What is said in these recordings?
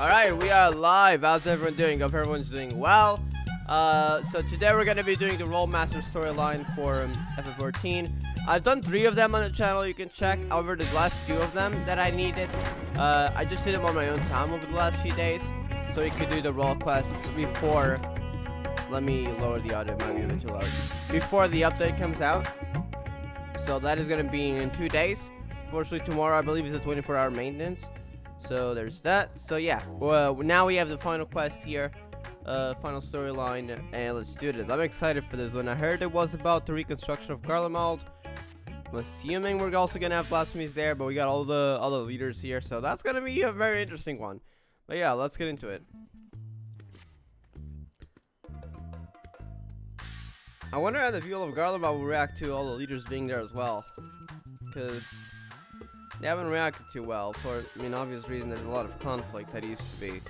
Alright, we are live. How's everyone doing? Hope everyone's doing well. So today we're going to be doing the Rollmaster storyline for FF14. I've done 3 of them on the channel, you can check. However, the last 2 of them that I needed, I just did them on my own time over the last few days. So we could do the roll quests before... Let me lower the audio, it might be a bit too loud. Before the update comes out. So that is going to be in 2 days. Fortunately, tomorrow I believe is a 24-hour maintenance. So there's that. So yeah, well, now we have the final quest here. Final storyline, and let's do this. I'm excited for this one. I heard it was about the reconstruction of Garlemald. I'm assuming we're also gonna have blasphemies there, but we got all the leaders here, so that's gonna be a very interesting one. But yeah, let's get into it. I wonder how the people of Garlemald will react to all the leaders being there as well, because they haven't reacted too well for, I mean, obvious reason. There's a lot of conflict that used to be.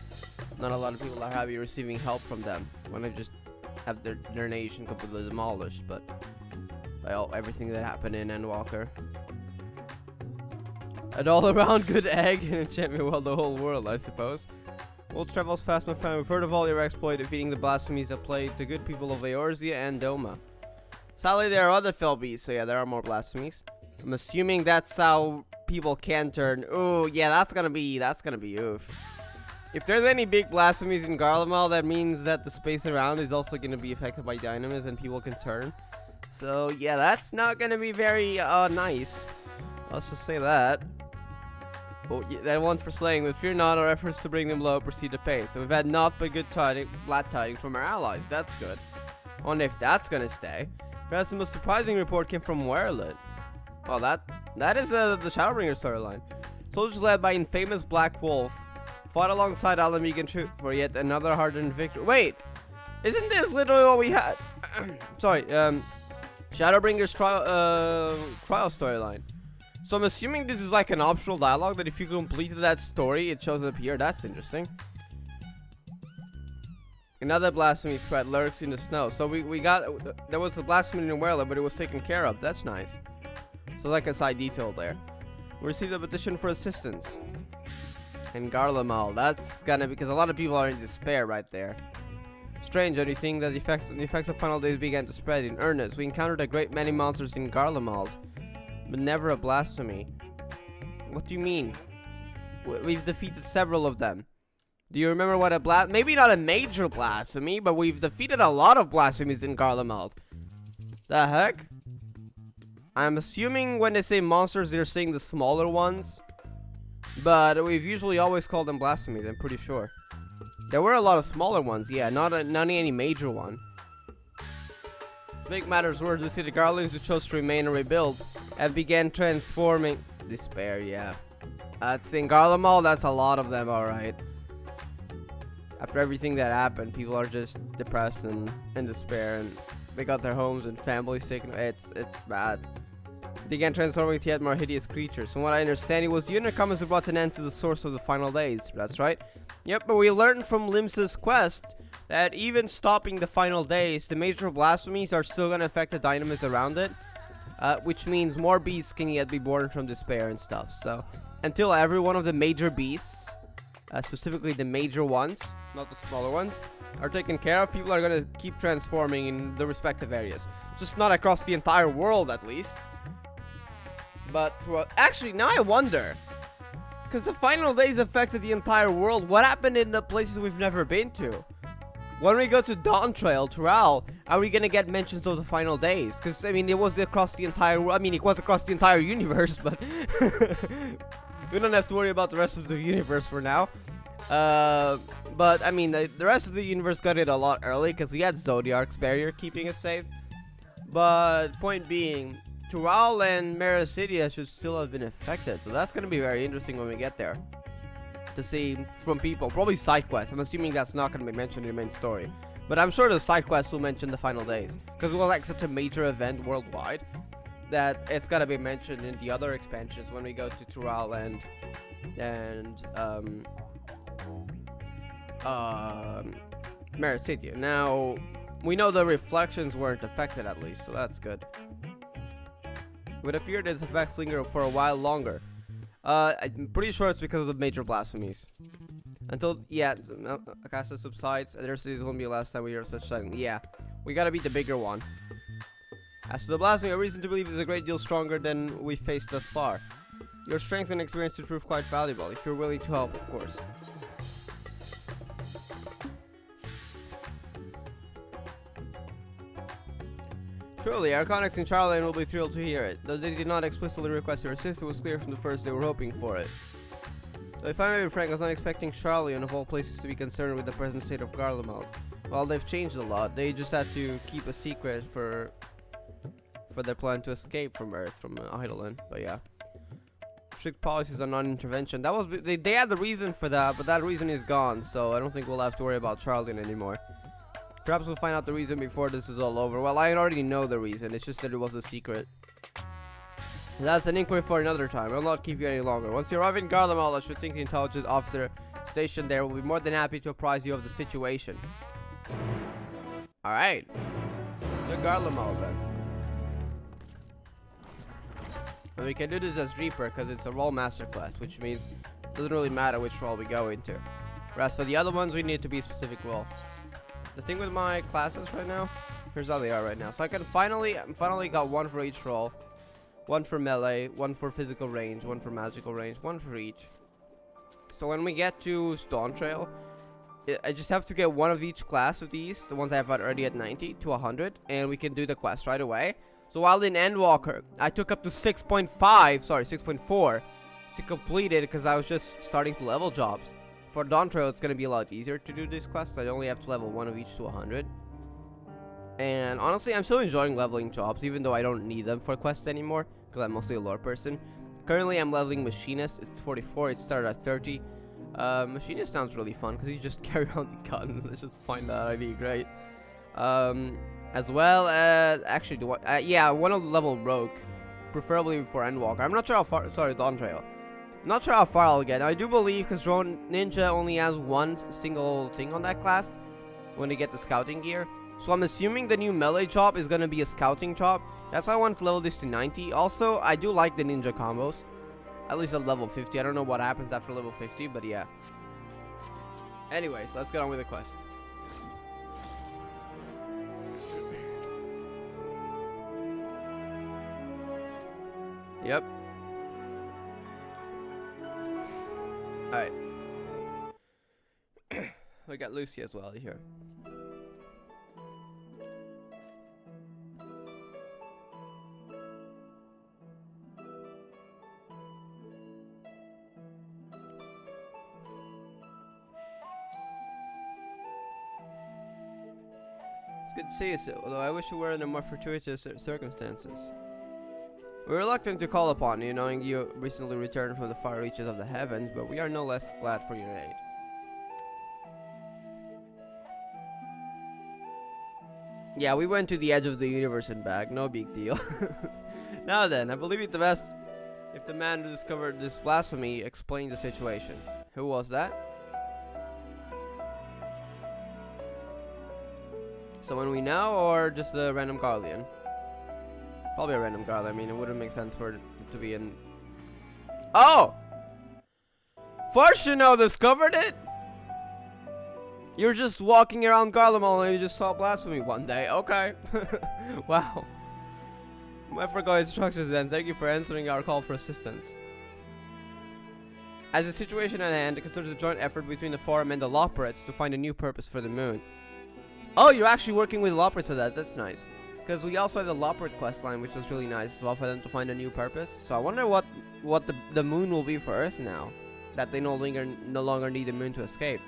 Not a lot of people are happy receiving help from them when they just have their nation completely demolished, but by everything that happened in Endwalker. An all-around good egg and enchantment well the whole world, I suppose. World travels fast, my friend. We've heard of all your exploit defeating the blasphemies that plagued the good people of Eorzea and Doma. Sadly, there are other fell beasts, so yeah, there are more blasphemies. I'm assuming that's how people can turn. Ooh, yeah, that's gonna be oof. If there's any big blasphemies in Garlemald, that means that the space around is also gonna be affected by dynamis and people can turn. So yeah, that's not gonna be very nice. Let's just say that. Oh, yeah, that one for slaying, but fear not, our efforts to bring them low proceed apace. And we've had naught but good tidings, glad tidings from our allies. That's good. I wonder if that's gonna stay. Perhaps the most surprising report came from Werlet. Oh, that is the Shadowbringer storyline. Soldiers led by infamous Black Wolf fought alongside Alamegan troop for yet another hardened victory. Wait, isn't this literally what we had? Sorry, Shadowbringer's trial storyline. So I'm assuming this is like an optional dialogue that if you completed that story, it shows up here. That's interesting. Another blasphemy threat lurks in the snow. So we got, there was a blasphemy in Werlet, but it was taken care of. That's nice. So like a side detail there. We received a petition for assistance in Garlemald. That's gonna, because a lot of people are in despair right there. Strange, don't you think that the effects of final days began to spread in earnest? We encountered a great many monsters in Garlemald, but never a blasphemy. What do you mean? We've defeated several of them. Do you remember what a maybe not a major blasphemy, but we've defeated a lot of blasphemies in Garlemald. The heck? I'm assuming when they say monsters, they're saying the smaller ones. But we've usually always called them blasphemies, I'm pretty sure. There were a lot of smaller ones, yeah, not any major one. To make matters worse, the city Garlands who chose to remain and rebuild and began transforming. Despair, yeah. That's in Garlemald, that's a lot of them, alright. After everything that happened, people are just depressed and in despair, and they got their homes and families taken. It's bad. They began transforming into yet more hideous creatures. From what I understand, it was the Unicomers who brought an end to the source of the final days. That's right. Yep, but we learned from Limsa's quest that even stopping the final days, the major blasphemies are still going to affect the dynamis around it. Which means more beasts can yet be born from despair and stuff. So, until every one of the major beasts, specifically the major ones, not the smaller ones, are taken care of, people are going to keep transforming in the respective areas. Just not across the entire world, at least. But throughout, actually, now I wonder, because the final days affected the entire world, what happened in the places we've never been to? When we go to Dawntrail, Tural, are we gonna get mentions of the final days? Because, I mean, it was across the entire world. I mean, it was across the entire universe, but we don't have to worry about the rest of the universe for now. But, I mean, the rest of the universe got it a lot early, because we had Zodiark's barrier keeping us safe. But, point being, Tural and Mericidia should still have been affected, so that's going to be very interesting when we get there. To see from people, probably side quests. I'm assuming that's not going to be mentioned in the main story. But I'm sure the side quests will mention the final days. Because it was like such a major event worldwide that it's got to be mentioned in the other expansions when we go to Tural and Mericidia. Now, we know the reflections weren't affected at least, so that's good. It would appear that its effects linger for a while longer. I'm pretty sure it's because of the major blasphemies. Until, yeah, Akasa subsides, there's gonna be the last time we hear such thing. Yeah, we gotta beat the bigger one. As to the blasphemy, a reason to believe is a great deal stronger than we faced thus far. Your strength and experience to prove quite valuable, if you're willing to help, of course. Truly, our contacts in Charlotte will be thrilled to hear it. Though they did not explicitly request your assistance, it was clear from the first they were hoping for it. So if I may be frank, I was not expecting Charlian of all places to be concerned with the present state of Garlemald. Well, they've changed a lot. They just had to keep a secret for their plan to escape from Earth, from Eidolon. But yeah. Strict policies on non-intervention. That was they had the reason for that, but that reason is gone, so I don't think we'll have to worry about Charlian anymore. Perhaps we'll find out the reason before this is all over. Well, I already know the reason. It's just that it was a secret. That's an inquiry for another time. I'll not keep you any longer. Once you arrive in Garlemald, I should think the intelligence officer stationed there will be more than happy to apprise you of the situation. Alright. To Garlemald then. And we can do this as Reaper because it's a role master class, which means it doesn't really matter which role we go into. Whereas for the other ones, we need to be a specific role. The thing with my classes right now, here's how they are right now. So I can finally got one for each role. One for melee, one for physical range, one for magical range, one for each. So when we get to Stone Trail, I just have to get one of each class of these, the ones I have already at 90 to 100, and we can do the quest right away. So while in Endwalker, I took up to 6.4 to complete it because I was just starting to level jobs. For Dawn Trail, it's going to be a lot easier to do this quest. I only have to level one of each to 100. And honestly, I'm still enjoying leveling jobs, even though I don't need them for quests anymore, because I'm mostly a lore person. Currently, I'm leveling Machinist. It's 44. It started at 30. Machinist sounds really fun, because you just carry around the gun. Let's just find that ID. Great. As well as... Actually, yeah, I want to level Rogue, preferably before Endwalker. I'm not sure how far... Sorry, Dawn Trail. I'm not sure how far I'll get. I do believe, because Drone Ninja only has one single thing on that class when they get the scouting gear. So I'm assuming the new melee job is going to be a scouting job. That's why I want to level this to 90. Also, I do like the ninja combos. At least at level 50. I don't know what happens after level 50, but yeah. Anyways, let's get on with the quest. Yep. Alright. We got Lucy as well here. It's good to see you, although I wish you were in a more fortuitous circumstances. We're reluctant to call upon you, knowing you recently returned from the far reaches of the heavens, but we are no less glad for your aid. Yeah, we went to the edge of the universe and back, no big deal. Now then, I believe it the best if the man who discovered this blasphemy explained the situation. Who was that? Someone we know, or just a random Guardian? Probably a random guard. I mean, it wouldn't make sense for it to be in... Oh! Farshino discovered it? You're just walking around Garlemald and you just saw blasphemy one day. Okay. Wow. I forgot instructions then. Thank you for answering our call for assistance. As the situation at hand, it considers a joint effort between the Forum and the Loporets to find a new purpose for the moon. Oh, you're actually working with Loporets for that. That's nice. Because we also had the Loperet questline, which was really nice as well for them to find a new purpose. So I wonder what the moon will be for Earth now, that they no longer need the moon to escape.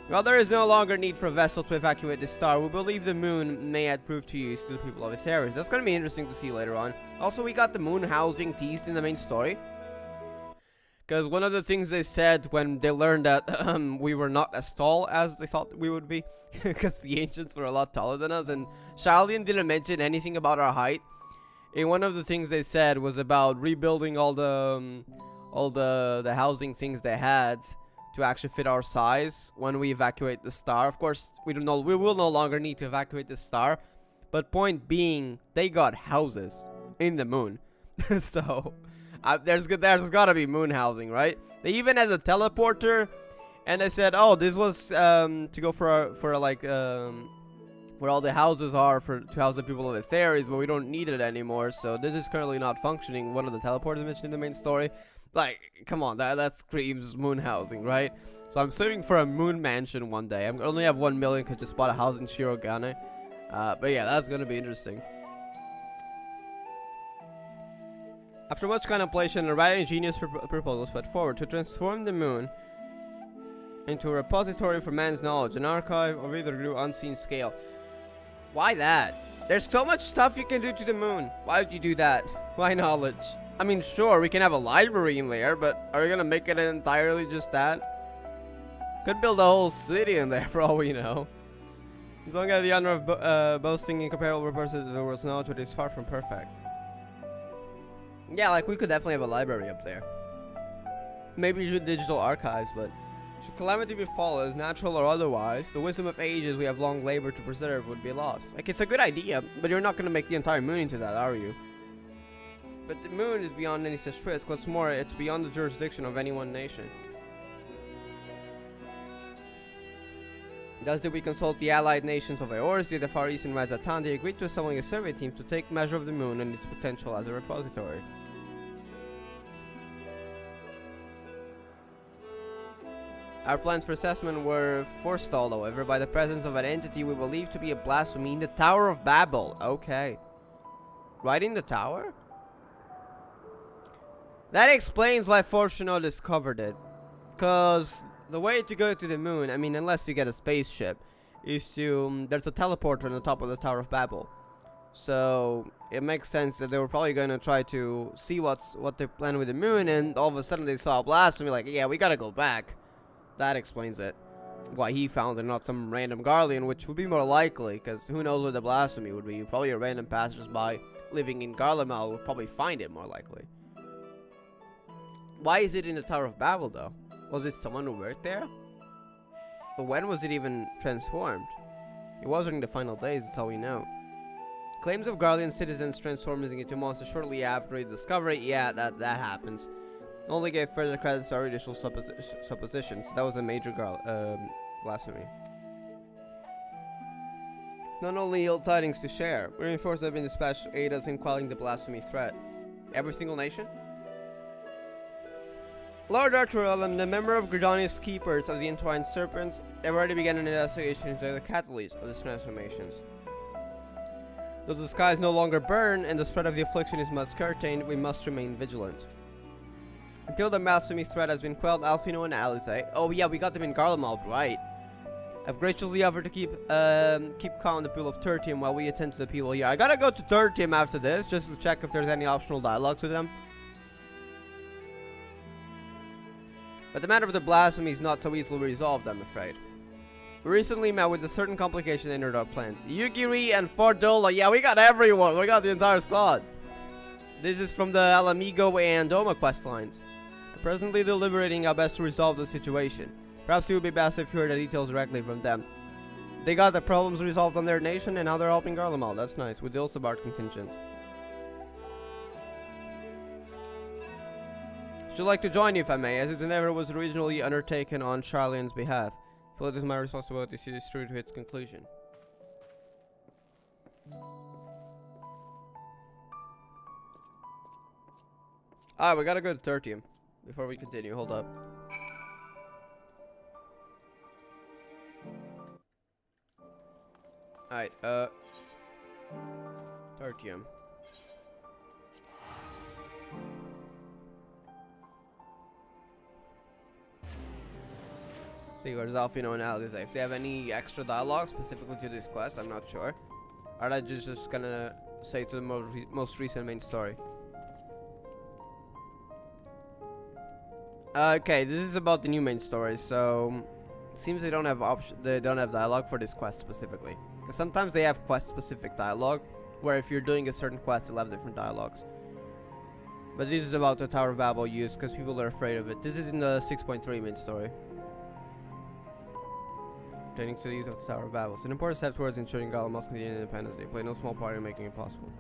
While there is no longer need for a vessel to evacuate the star, we believe the moon may add proof to use to the people of Etherius. That's going to be interesting to see later on. Also, we got the moon housing teased in the main story. Because one of the things they said when they learned that we were not as tall as they thought we would be, because the ancients were a lot taller than us, and Shaldian didn't mention anything about our height. And one of the things they said was about rebuilding all the housing things they had to actually fit our size when we evacuate the star. Of course, we will no longer need to evacuate the star, but point being, they got houses in the moon, so. There's gotta be moon housing, right? They even had a teleporter And they said, oh, this was to go for like where all the houses are to house the people of the theories, but we don't need it anymore. So this is currently not functioning. One of the teleporters mentioned in the main story. Like, come on, that screams moon housing, right? So I'm saving for a moon mansion one day. I'm only have 1 million because just bought a house in Shirogane. But yeah, that's gonna be interesting. After much contemplation, a rather ingenious proposal was put forward to transform the moon into a repository for man's knowledge, an archive of either new unseen scale. Why that? There's so much stuff you can do to the moon. Why would you do that? Why knowledge? I mean, sure, we can have a library in there, but are we gonna make it entirely just that? Could build a whole city in there for all we know. As long as the honor of boasting incomparable reports of the world's knowledge, but it's far from perfect. Yeah, like we could definitely have a library up there. Maybe do digital archives, but should calamity befall us, natural or otherwise, the wisdom of ages we have long labored to preserve would be lost. Like, it's a good idea, but you're not gonna make the entire moon into that, are you? But the moon is beyond any such risk. What's more, it's beyond the jurisdiction of any one nation. Thus did we consult the allied nations of Eorzea, the Far East, and Razatan. They agreed to assembling a survey team to take measure of the moon and its potential as a repository. Our plans for assessment were forestalled, however, by the presence of an entity we believe to be a blasphemy in the Tower of Babel. Okay. Right in the tower? That explains why Fortuno discovered it. Because the way to go to the moon, I mean, unless you get a spaceship, is to... there's a teleporter on the top of the Tower of Babel. So it makes sense that they were probably going to try to see what they plan with the moon, and all of a sudden they saw a blasphemy, like, yeah, we gotta go back. That explains it. Why he found it, not some random Garlean, which would be more likely, because who knows what the blasphemy would be. Probably a random passersby living in Garlemald would probably find it more likely. Why is it in the Tower of Babel, though? Was it someone who worked there? But when was it even transformed? It was during the final days, that's all we know. Claims of Garlean citizens transforming into monsters shortly after its discovery, yeah, that happens. Only gave further credits to our initial suppositions. That was a major blasphemy. Not only ill tidings to share, reinforcements have been dispatched to aid us in quelling the blasphemy threat. Every single nation? Lord Arturel, the member of Gridania's Keepers of the Entwined Serpents, have already begun an investigation into the catalyst of these transformations. Though the skies no longer burn and the spread of the affliction is much curtained, we must remain vigilant. Until the blasphemy threat has been quelled, Alfino and Alize, oh yeah, we got them in Garlemald, right? I've graciously offered to keep calm in the pool of Tertium while we attend to the people here. I gotta go to Tertium after this, just to check if there's any optional dialogues with them. But the matter of the blasphemy is not so easily resolved, I'm afraid. We recently met with a certain complication that entered our plans. Yugiri and Fordola, yeah, we got everyone, we got the entire squad. This is from the Alamigo and Doma questlines. We're presently deliberating how best to resolve the situation. Perhaps it would be best if you heard the details directly from them. They got the problems resolved on their nation, and now they're helping Garlemald. That's nice, with the Ilsabard contingent. Should like to join you if I may, as its endeavor was originally undertaken on Charlian's behalf. I feel it is my responsibility to see this through to its conclusion. Alright, we gotta go to Tertium before we continue. Hold up. Alright, Tertium. See, where's Alfino and Alize? If they have any extra dialogue specifically to this quest, I'm not sure. Or are they just gonna say to the most recent main story? Okay, this is about the new main story, so it seems they don't have dialogue for this quest specifically. Because sometimes they have quest-specific dialogue, where if you're doing a certain quest, they'll have different dialogues. But this is about the Tower of Babel use, because people are afraid of it. This is in the 6.3 main story. Pertaining to the use of the Tower of Babel. It's an important step towards ensuring Garlemald's Canadian independence. They play no small part in making it possible.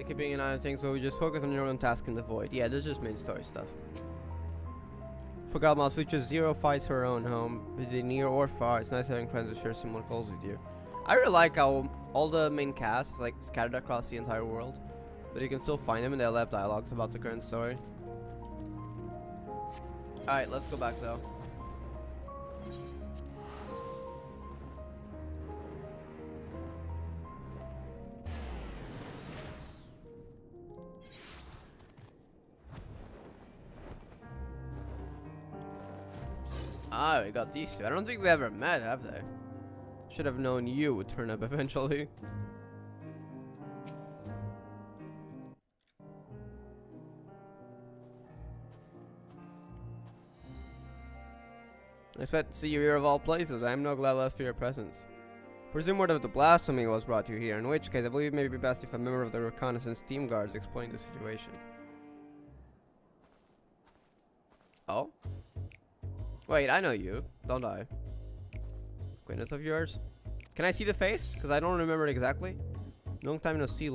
Keeping an eye on things, so we just focus on your own task in the void. Yeah, this is just main story stuff. For Garlemald switches 0 fights her own home, be they near or far. It's nice having friends who share similar goals with you. I really like how all the main cast is like scattered across the entire world, but you can still find them and they'll have dialogues about the current story. Alright, let's go back though. Ah, we got these two. I don't think we ever met, have they? Should have known you would turn up eventually. I expect to see you here of all places, but I am no glad less for your presence. Presume word of the blasphemy was brought you here, in which case I believe it may be best if a member of the reconnaissance team guards explained the situation. Oh? Wait, I know you, don't I? Acquaintance of yours? Can I see the face? Because I don't remember it exactly. Long time no see.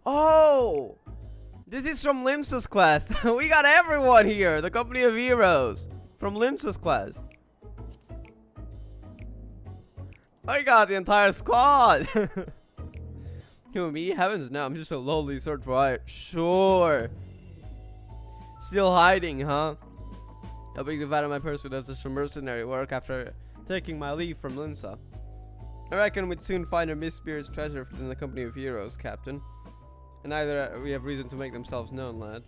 Oh! This is from Limsa's quest. We got everyone here. The company of heroes. From Limsa's quest. I got the entire squad. You and me? Heavens no, I'm just a lowly sword for hire. Sure. Still hiding, huh? Helping divide my pursuit as some mercenary work after taking my leave from Limsa. I reckon we'd soon find a Miss Spear's treasure in the company of heroes, Captain. And either we have reason to make themselves known, lad.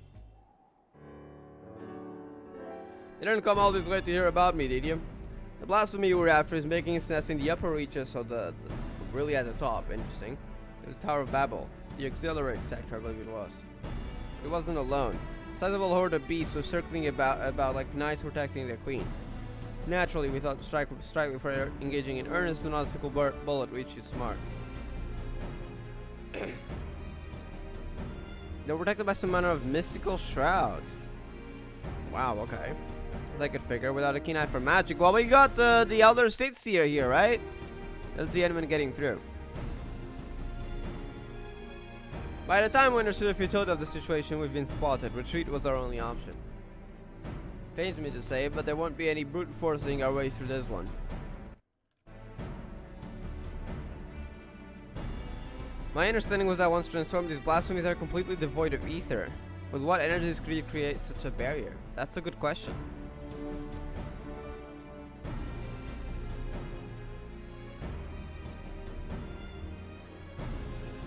You didn't come all this way to hear about me, did you? The blasphemy you were after is making its nest in the upper reaches of the really at the top, interesting. The Tower of Babel, the auxiliary sector, I believe it was. It wasn't alone. A sizable horde of beasts was circling about like knights protecting their queen. Naturally, we thought to strike before engaging in earnest, but not a single bullet reached its mark. They were protected by some manner of mystical shroud. Wow, okay. As I could figure, without a keen eye for magic. Well, we got the Elder Stateseer here, right? That's the enemy getting through. By the time we understood the futility of the situation, we've been spotted. Retreat was our only option. Pains me to say, but there won't be any brute forcing our way through this one. My understanding was that once transformed, these blasphemies are completely devoid of ether. With what energies could you create such a barrier? That's a good question.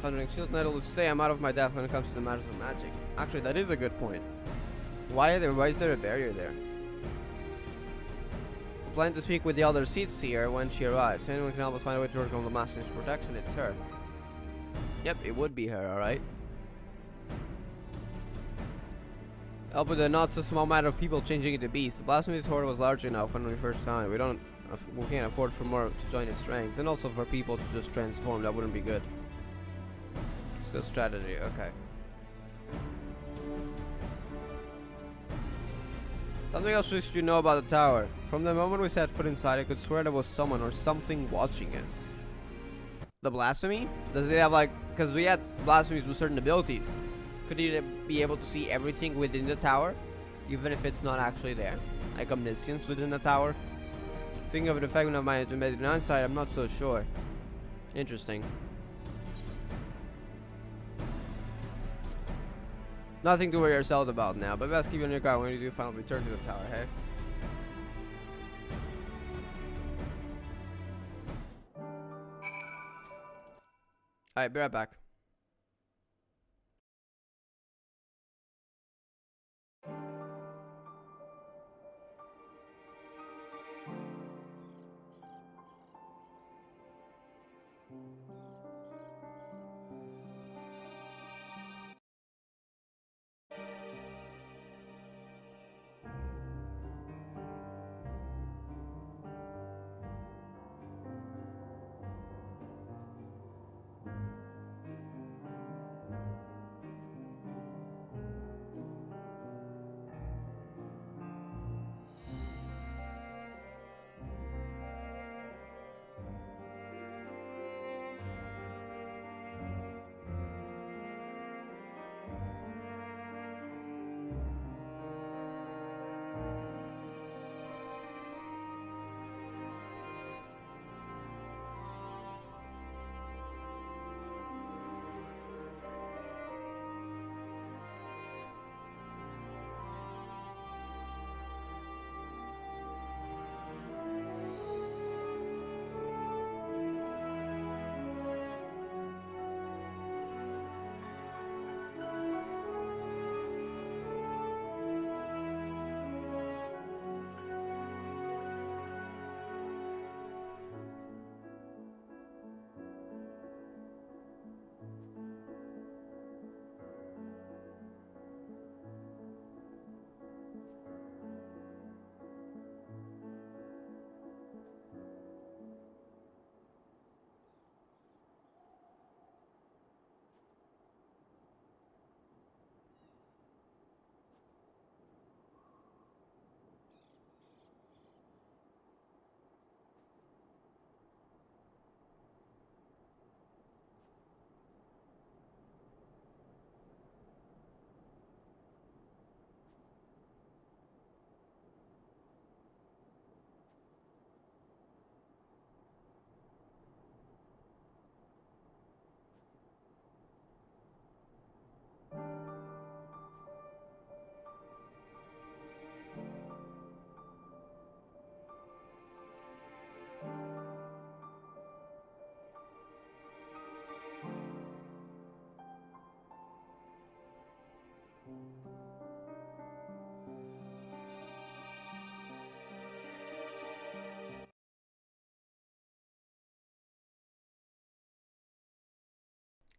Thundering Shield, needless to say, I'm out of my depth when it comes to the matters of magic. Actually, that is a good point. Why is there a barrier there? I plan to speak with the Elder Seer when she arrives. Anyone can help us find a way to work on the Master's protection, it's her. Yep, it would be her, alright. Help with the not so small matter of people changing into beasts. The Blasphemy's horde was large enough when we first found it. We can't afford for more to join its ranks, and also for people to just transform. That wouldn't be good. Let's go strategy, okay. Something else you should know about the tower. From the moment we set foot inside, I could swear there was someone or something watching us. The blasphemy? Does it have like... Because we had blasphemies with certain abilities. Could it be able to see everything within the tower? Even if it's not actually there? Like omniscience within the tower? Thinking of an effect of my embedded insight, I'm not so sure. Interesting. Nothing to worry yourself about now, but best keep on your guard when you do finally return to the tower, hey? Alright, be right back.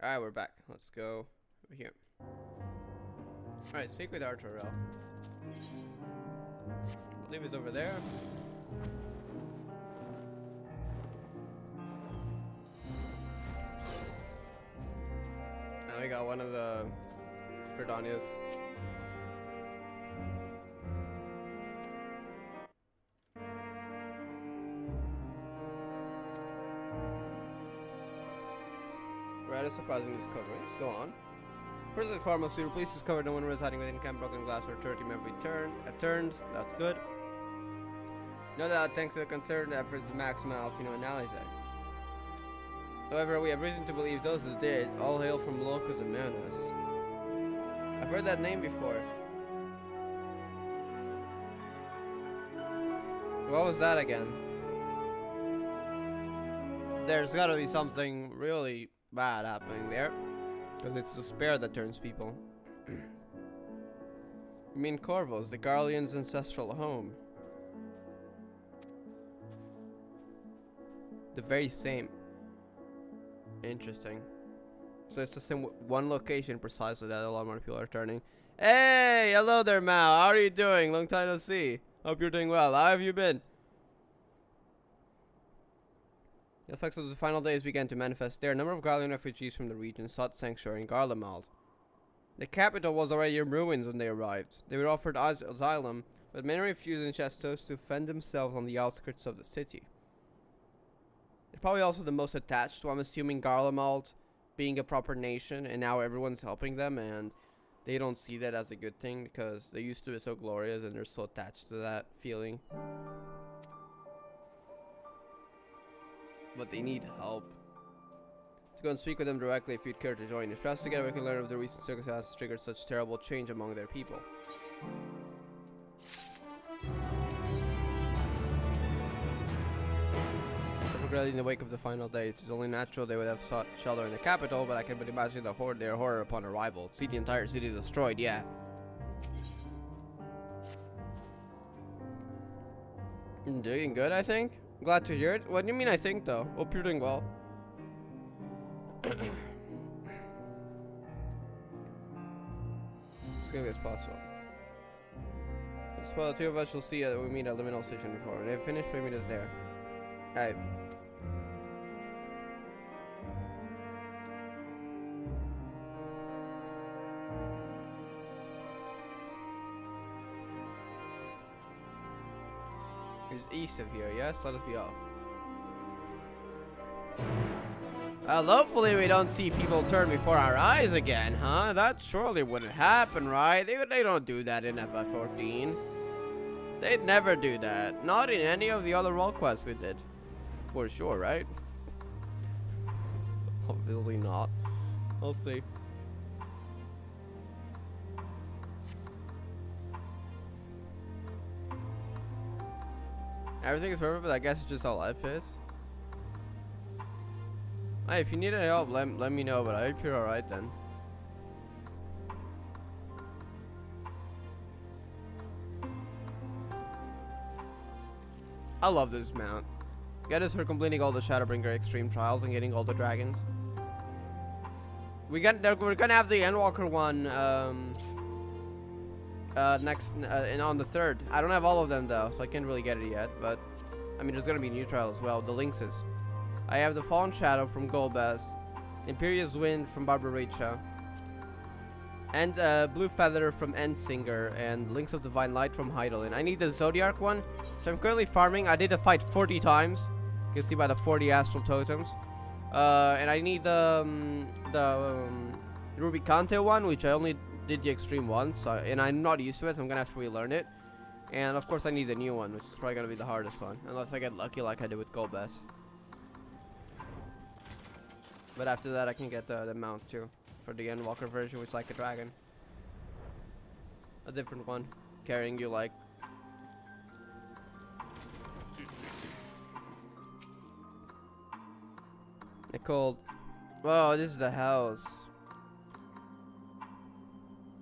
Alright, we're back. Let's go over here. Alright, speak with Arturel. I believe he's over there. Now we got one of the Verdanias. Red is surprising discoveries. Go on. First and foremost, we replace discovered no one residing within camp, broken glass or 30 every turn. Have turned. That's good. No doubt, thanks to the concerned efforts of Maxima, Alfino, and Alize. However, we have reason to believe those that did all hail from Locus and Manus. I've heard that name before. What was that again? There's gotta be something really bad happening there. Because it's despair that turns people. You mean Corvos, the Garlean's ancestral home? The very same. Interesting. So it's the same one location precisely that a lot more people are turning. Hey! Hello there, Mal. How are you doing? Long time no see. Hope you're doing well. How have you been? The effects of the final days began to manifest there. A number of Garlean refugees from the region sought sanctuary in Garlemald. The capital was already in ruins when they arrived. They were offered asylum, but many refused and chose to fend themselves on the outskirts of the city. They're probably also the most attached, so I'm assuming Garlemald being a proper nation, and now everyone's helping them, and they don't see that as a good thing because they used to be so glorious and they're so attached to that feeling. But they need help. To go and speak with them directly if you'd care to join. If us together we can learn of the recent circumstances triggered such terrible change among their people. Particularly in the wake of the final day, it is only natural they would have sought shelter in the capital, but I can but imagine their horror upon arrival. See the entire city destroyed, yeah. I'm doing good, I think. Glad to hear it. What do you mean I think, though? Hope you're doing well. As quickly as possible. Well, the two of us shall see that we meet at Liminal Station before. When they've finished, we meet us there. Alright. It's east of here, yes? Let us be off. Well, hopefully we don't see people turn before our eyes again, huh? That surely wouldn't happen, right? They don't do that in FF14. They'd never do that. Not in any of the other role quests we did. For sure, right? Obviously not. We'll see. Everything is perfect, but I guess it's just how life is. Hey, if you need any help, let me know, but I hope you're alright then. I love this mount. Get us for completing all the Shadowbringer extreme trials and getting all the dragons. We're gonna have the Endwalker one next and on the 3rd. I don't have all of them though, so I can't really get it yet. But I mean, there's gonna be a new trial as well. The Lynxes. I have the Fallen Shadow from Golbez, Imperious Wind from Barbaricha, and Blue Feather from Endsinger, and Links of Divine Light from Heidelin. I need the Zodiac one, which I'm currently farming. I did the fight 40 times. You can see by the 40 Astral Totems. And I need the Rubicante one, which I only did the extreme once, and I'm not used to it, so I'm gonna have to relearn it. And of course I need the new one, which is probably gonna be the hardest one, unless I get lucky like I did with Golbez. But after that I can get the mount too, for the Endwalker version, which is like a dragon. A different one, carrying you like... They're called... Whoa, this is the house.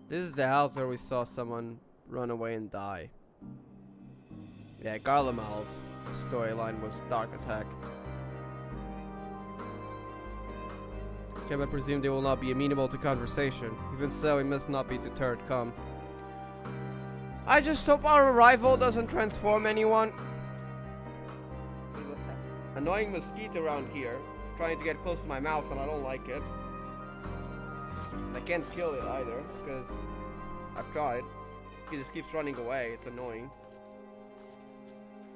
This is the house where we saw someone run away and die. Yeah, Garlemald storyline was dark as heck. Sheba presumed they will not be amenable to conversation. Even so, we must not be deterred. Come. I just hope our arrival doesn't transform anyone. There's an annoying mosquito around here, trying to get close to my mouth, and I don't like it. I can't kill it either, because I've tried. It just keeps running away. It's annoying.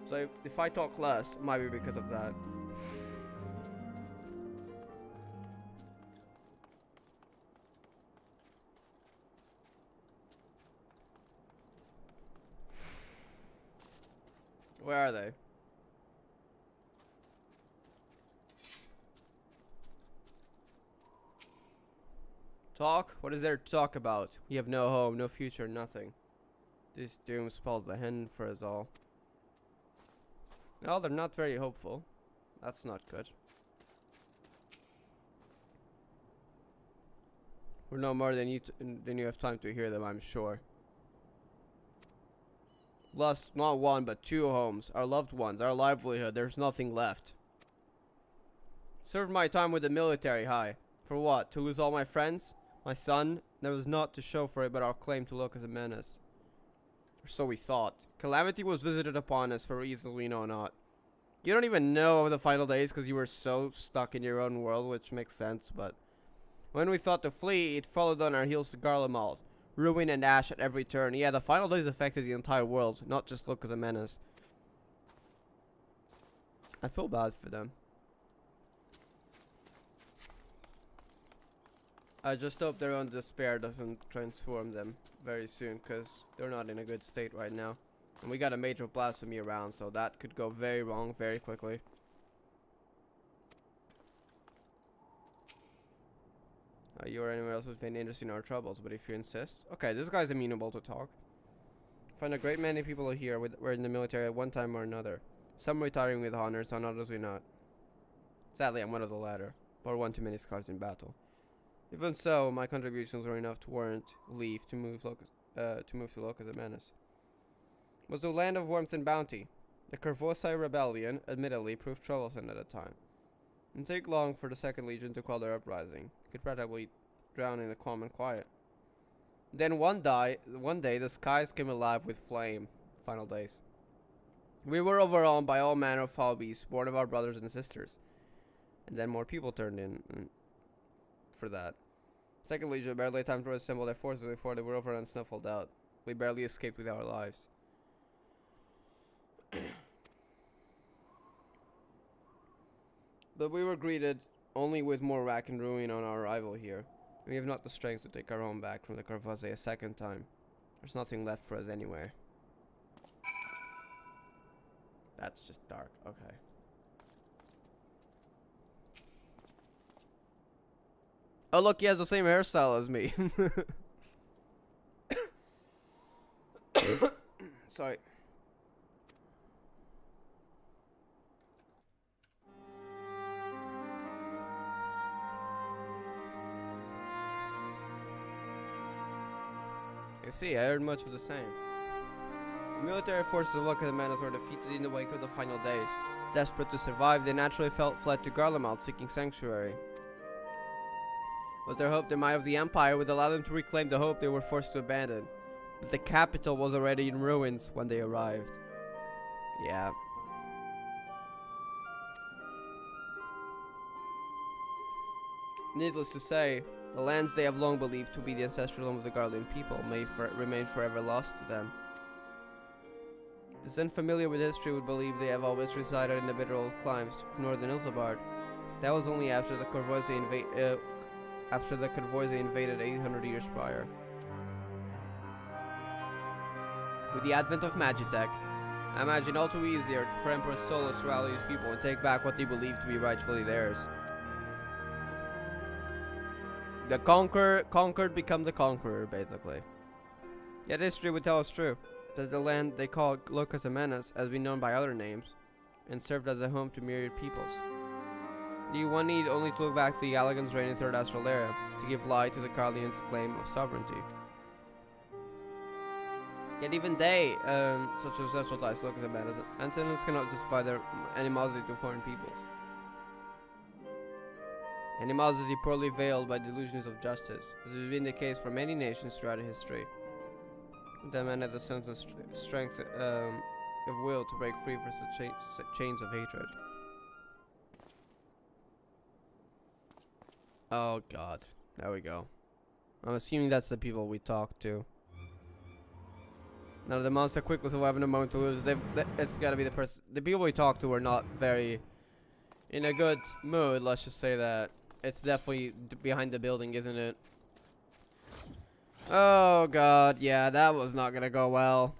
So if I talk less, it might be because of that. Where are they? Talk? What is there to talk about? We have no home, no future, nothing. This doom spells the end for us all. No, they're not very hopeful. That's not good. We're no more than you have time to hear them, I'm sure. Lost not one but two homes, our loved ones, our livelihood. There's nothing left. Served my time with the military, high. For what? To lose all my friends? My son? There was naught to show for it but our claim to look as a menace. Or so we thought. Calamity was visited upon us for reasons we know not. You don't even know of the final days because you were so stuck in your own world, which makes sense, but when we thought to flee, it followed on our heels to Garlemald. Ruin and ash at every turn. Yeah, the final days affected the entire world, not just look as a menace. I feel bad for them. I just hope their own despair doesn't transform them very soon, because they're not in a good state right now. And we got a major blasphemy around, so that could go very wrong very quickly. You or anyone else would find interest in our troubles, but if you insist. Okay, this guy's amenable to talk. Find a great many people here were in the military at one time or another. Some retiring with honors, and others we not. Sadly, I'm one of the latter, but won too many scars in battle. Even so, my contributions were enough to warrant leave to move to Locus a menace. It was the land of warmth and bounty. The Kervosai rebellion, admittedly, proved troublesome at the time. It didn't take long for the Second Legion to quell their uprising. It could practically drown in the calm and quiet. Then one day, the skies came alive with flame. Final days. We were overrun by all manner of foul beasts, born of our brothers and sisters. And then more people turned in for that. Second Legion barely had time to assemble their forces before they were overrun and snuffled out. We barely escaped with our lives. But we were greeted only with more rack and ruin on our arrival here. We have not the strength to take our home back from the Kervosai a second time. There's nothing left for us anywhere. That's just dark. Okay. Oh look, he has the same hairstyle as me. Sorry. You see, I heard much of the same. The military forces of Locus Manus were defeated in the wake of the final days. Desperate to survive, they naturally fled to Garlemald, seeking sanctuary. Was their hope the might of the Empire would allow them to reclaim the hope they were forced to abandon. But the capital was already in ruins when they arrived. Yeah. Needless to say, the lands they have long believed to be the ancestral home of the Garlean people may remain forever lost to them. Those unfamiliar with history would believe they have always resided in the bitter old climes of northern Ilsabard. That was only after the Kervosai invaded 800 years prior. With the advent of Magitech, I imagine all too easier for Emperor Solus to rally his people and take back what they believe to be rightfully theirs. The conquered become the conqueror, basically. Yet history would tell us true, that the land they call Locus Amenas has been known by other names, and served as a home to myriad peoples. One need only to look back to the Allagans' reign in Third Astral Era to give lie to the Carlians' claim of sovereignty. Yet even they, such as ancestral ties to Locus Amenas, ancestors cannot justify their animosity to foreign peoples. Animosity poorly veiled by delusions of justice, as has been the case for many nations throughout history. The man had the sense of strength of will to break free from such chains of hatred. Oh god. There we go. I'm assuming that's the people we talked to. Now the monster quickly surviving a moment to lose. It's gotta be the person. The people we talked to were not very in a good mood. Let's just say that. It's definitely behind the building, isn't it? Oh god, yeah, that was not gonna go well.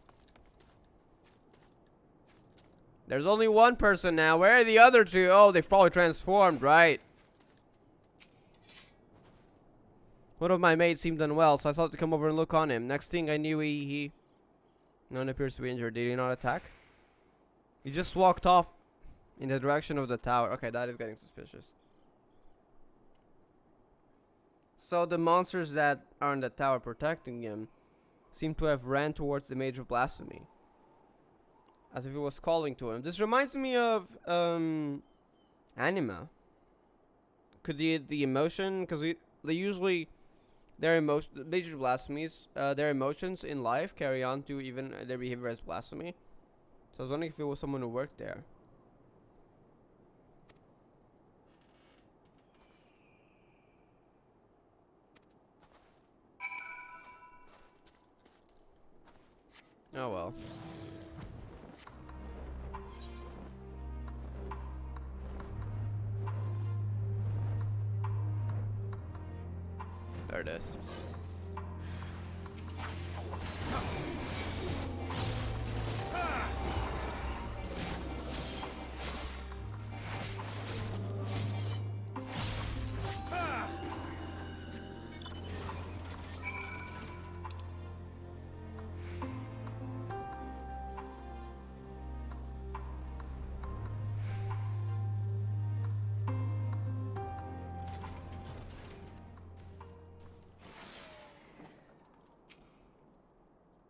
There's only one person now. Where are the other two? Oh, they've probably transformed, right? One of my mates seemed unwell, so I thought to come over and look on him. Next thing I knew, no one appears to be injured. Did he not attack? He just walked off in the direction of the tower. Okay, that is getting suspicious. So the monsters that are in the tower protecting him seem to have ran towards the Mage of Blasphemy, as if it was calling to him. This reminds me of Anima. Could the emotion, because they usually their major blasphemies, their emotions in life carry on to even their behavior as blasphemy. So I was wondering if it was someone who worked there. Oh well. There it is.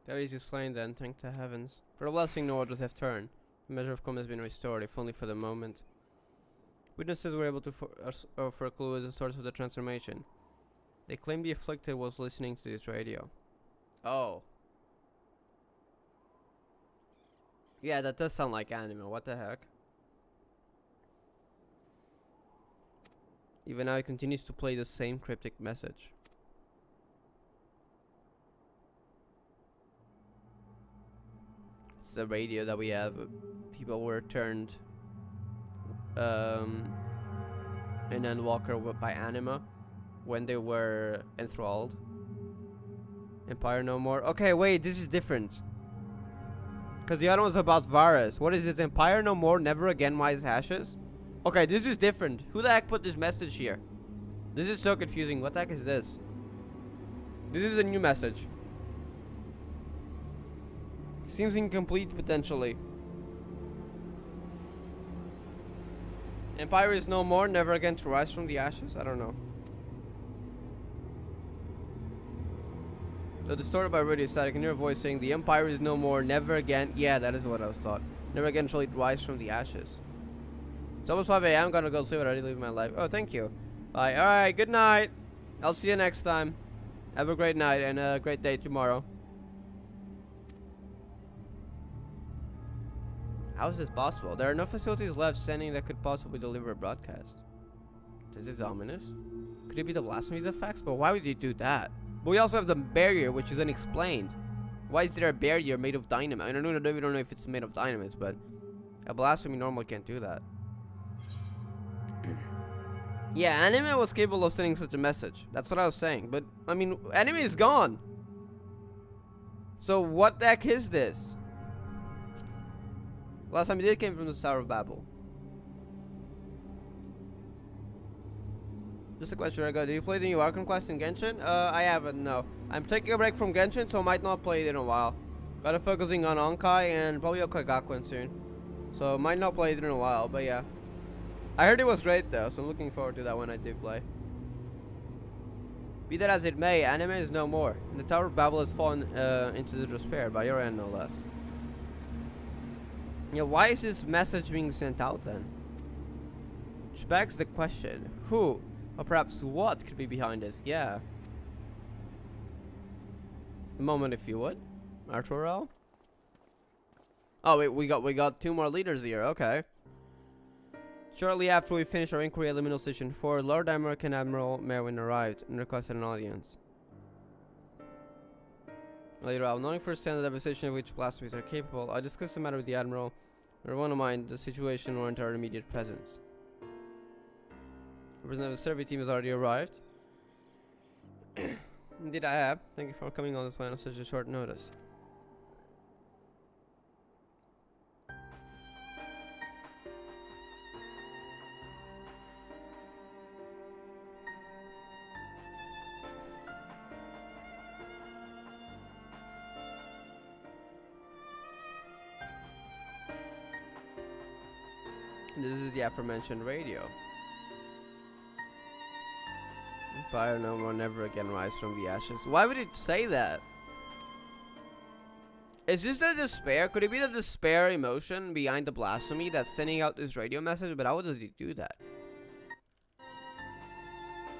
There is his slain then, thank the heavens. For the blessing no orders have turned. The measure of calm has been restored, if only for the moment. Witnesses were able to for a clue as the source of the transformation. They claimed the afflicted was listening to this radio. Oh. Yeah, that does sound like anime, what the heck. Even now it continues to play the same cryptic message. It's the radio that we have. People were turned in Endwalker by Anima when they were enthralled. Empire no more. Okay, wait, this is different. Because the other one's about Varus. What is this? Empire no more, never again wise hashes? Okay, this is different. Who the heck put this message here? This is so confusing. What the heck is this? This is a new message. Seems incomplete potentially. Empire is no more, never again to rise from the ashes? I don't know. So the story by radio static, I can hear a voice saying the Empire is no more, never again. Yeah, that is what I was taught. Never again shall it rise from the ashes. It's almost 5 a.m. I'm gonna go sleep. I already live my life. Oh, thank you. Bye. Alright, good night. I'll see you next time. Have a great night and a great day tomorrow. How is this possible? There are no facilities left standing that could possibly deliver a broadcast. This is ominous. Could it be the blasphemy's effects? But why would you do that? But we also have the barrier, which is unexplained. Why is there a barrier made of dynamite? I don't know if it's made of dynamite, but a blasphemy normally can't do that. Yeah, anime was capable of sending such a message. That's what I was saying. But, I mean, anime is gone. So what the heck is this? Last time it did came from the Tower of Babel. Just a question ago, do you play the new Archon quest in Genshin? I haven't, no. I'm taking a break from Genshin, so I might not play it in a while. Gotta focusing on Onkai and probably Okagakuen soon. So might not play it in a while, but yeah. I heard it was great though, so I'm looking forward to that when I do play. Be that as it may, anime is no more. And the Tower of Babel has fallen into the despair, by your end no less. Yeah, why is this message being sent out then? Which begs the question, who Or perhaps what could be behind this? Yeah. A moment, if you would. Arturel. Oh wait, we got 2 more leaders here. Okay. Shortly after we finished our inquiry at Liminal Station 4, Lord American Admiral Merwin arrived and requested an audience. Later on, knowing firsthand the devastation of which blasphemies are capable, I discussed the matter with the Admiral, and one of mine, the situation warranted our immediate presence. The representative of the survey team has already arrived. Indeed I have. Thank you for coming on this way on such a short notice. This is the aforementioned radio. Fire no more, never again rise from the ashes. Why would it say that? Is this the despair? Could it be the despair emotion behind the blasphemy that's sending out this radio message? But how does it do that?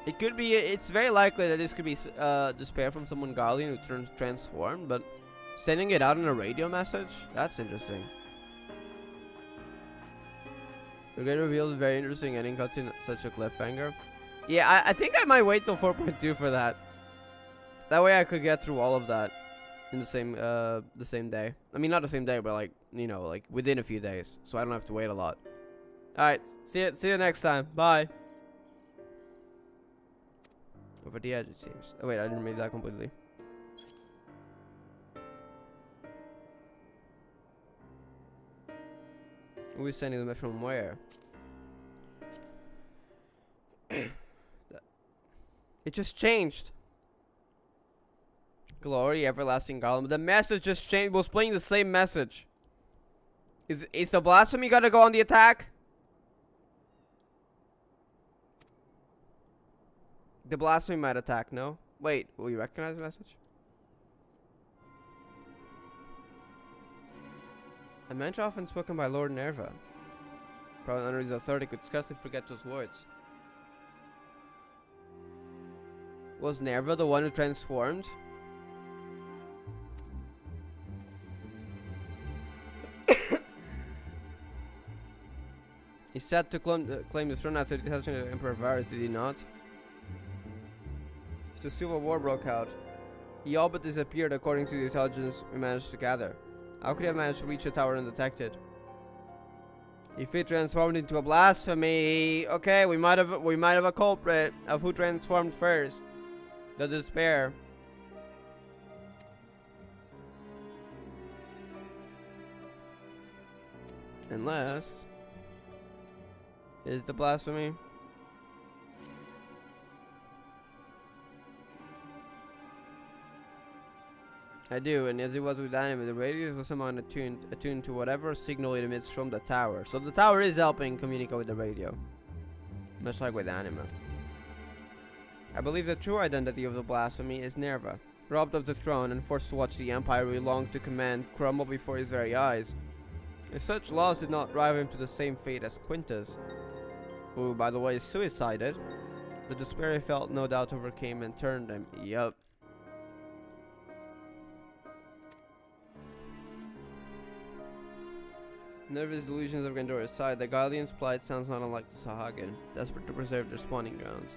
It could be. It's very likely that this could be despair from someone Garlean who turns transformed, but sending it out in a radio message? That's interesting. The great reveal is very interesting ending cutscene, such a cliffhanger. Yeah, I think I might wait till 4.2 for that. That way I could get through all of that in the same day. I mean, not the same day, but like, you know, like within a few days, so I don't have to wait a lot. All right, see you next time. Bye. Over the edge, it seems. Oh wait, I didn't read that completely. Who is sending them from where? It just changed. Glory, everlasting Garlemald. The message just changed. Was playing the same message. Is the blasphemy gonna go on the attack? The blasphemy might attack. No. Wait. Will you recognize the message? A mantra often spoken by Lord Nerva. Probably under his authority could scarcely forget those words. Was Nerva the one who transformed? He set to claim the throne after the detention of Emperor Varus, did he not? The civil war broke out. He all but disappeared according to the intelligence we managed to gather. How could he have managed to reach the tower undetected? If he transformed into a blasphemy, okay, we might have a culprit of who transformed first. The despair. Unless is the blasphemy. I do, and as it was with anime, the radio was somehow attuned to whatever signal it emits from the tower. So the tower is helping communicate with the radio. Much like with anime. I believe the true identity of the blasphemy is Nerva. Robbed of the throne and forced to watch the empire he longed to command crumble before his very eyes. If such loss did not drive him to the same fate as Quintus, who by the way suicided, the despair he felt no doubt overcame and turned him. Yup. Nerva's illusions of grandeur aside, the Guardian's plight sounds not unlike the Sahagin, desperate to preserve their spawning grounds.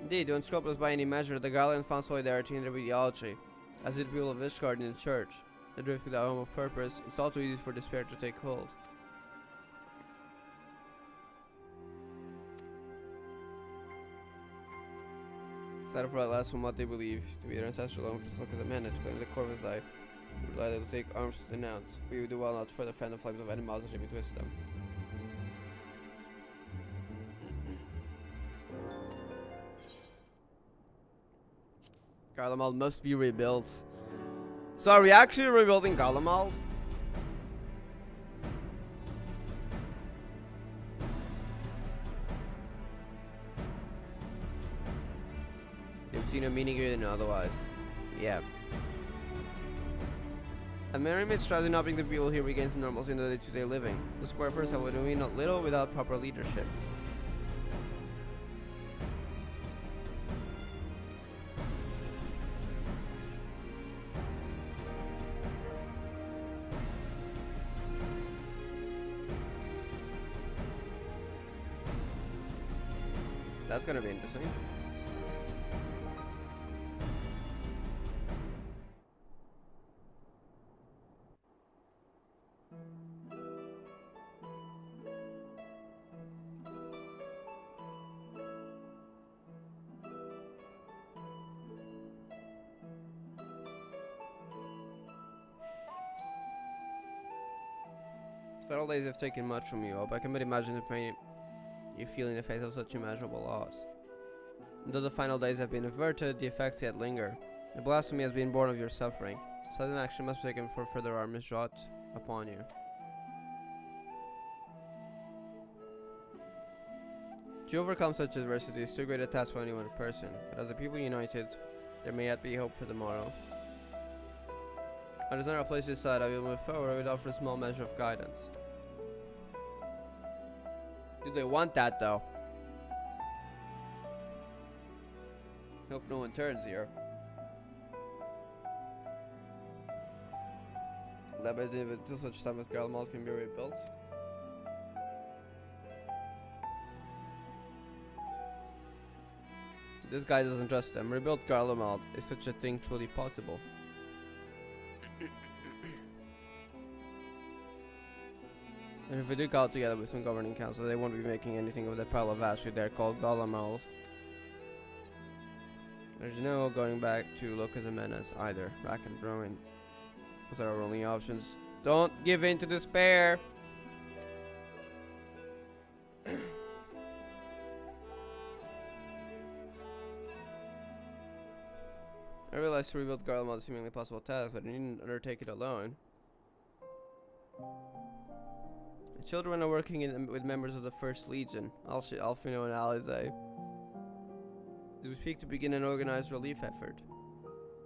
Indeed, unscrupulous by any measure, the Guardians found solidarity in their ideology, as did the people of Ishgard in the church. Adrift without home of purpose, it's all too easy for despair to take hold. Excited for that last from what they believe to be their ancestral home for the look of the men and to claim the Corvusai. Would likely to take arms to denounce. We would do well not to further fan the flames of animals that may twist them. Garlemald must be rebuilt. So are we actually rebuilding Garlemald? You've seen a meaning here than otherwise. Yeah. A merry midst tries to not bring the people here regain some normalcy in the day-to-day living. The square first, however, doing not little without proper leadership. That's gonna be interesting. Final days have taken much from you, but I can but imagine the pain you feel in the face of such immeasurable loss. And though the final days have been averted, the effects yet linger. The blasphemy has been born of your suffering. Sudden action must be taken for further harm is wrought upon you. To overcome such adversity is too great a task for any one person, but as a people united, there may yet be hope for tomorrow. It is not our place to decide how we will move forward. I would offer a small measure of guidance. Do they want that though? Hope no one turns here. Lebanon until such time as Garlemald can be rebuilt. This guy doesn't trust them. Rebuild Garlemald. Is such a thing truly possible? And if we do call together with some governing council, they won't be making anything of the pile of ash they're called Garlemald. There's no going back to look as a menace either. Rack and ruin. Those are our only options. Don't give in to despair! I realized to rebuild Garlemald is a seemingly possible task, but I needn't undertake it alone. The children are working with members of the First Legion, Alfino and Alizé. We speak to begin an organized relief effort.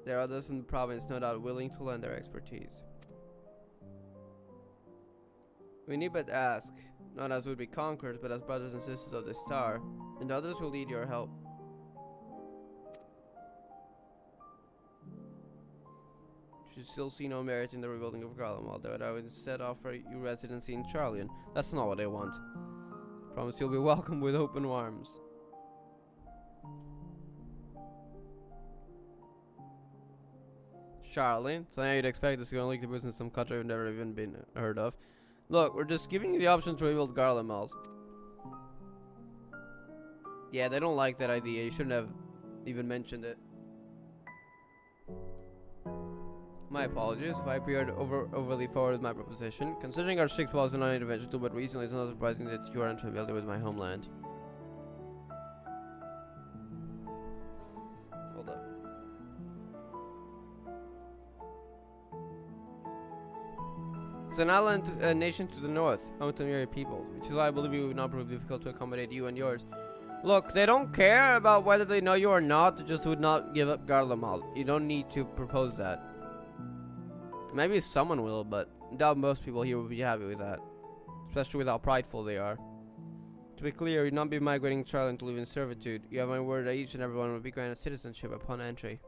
There are others from the province no doubt willing to lend their expertise. We need but ask, not as would-be conquerors, but as brothers and sisters of the Star, and others will need your help. You should still see no merit in the rebuilding of Garlemald, though I would instead offer you residency in Charlian. That's not what I want. Promise you'll be welcomed with open arms. Charlian? So now you'd expect us to go and leak the business in some country we've never even been heard of. Look, we're just giving you the option to rebuild Garlemald. Yeah, they don't like that idea. You shouldn't have even mentioned it. My apologies if I appeared overly forward with my proposition. Considering our strict policy on non-intervention tool, but recently it's not surprising that you are unfamiliar with my homeland. Hold up. It's an island nation to the north, home to myriad peoples, which is why I believe it would not prove difficult to accommodate you and yours. Look, they don't care about whether they know you or not, they just would not give up Garlemald. You don't need to propose that. Maybe someone will, but I doubt most people here will be happy with that. Especially with how prideful they are. To be clear, you'll not be migrating to Charlian to live in servitude. You have my word that each and everyone will be granted citizenship upon entry.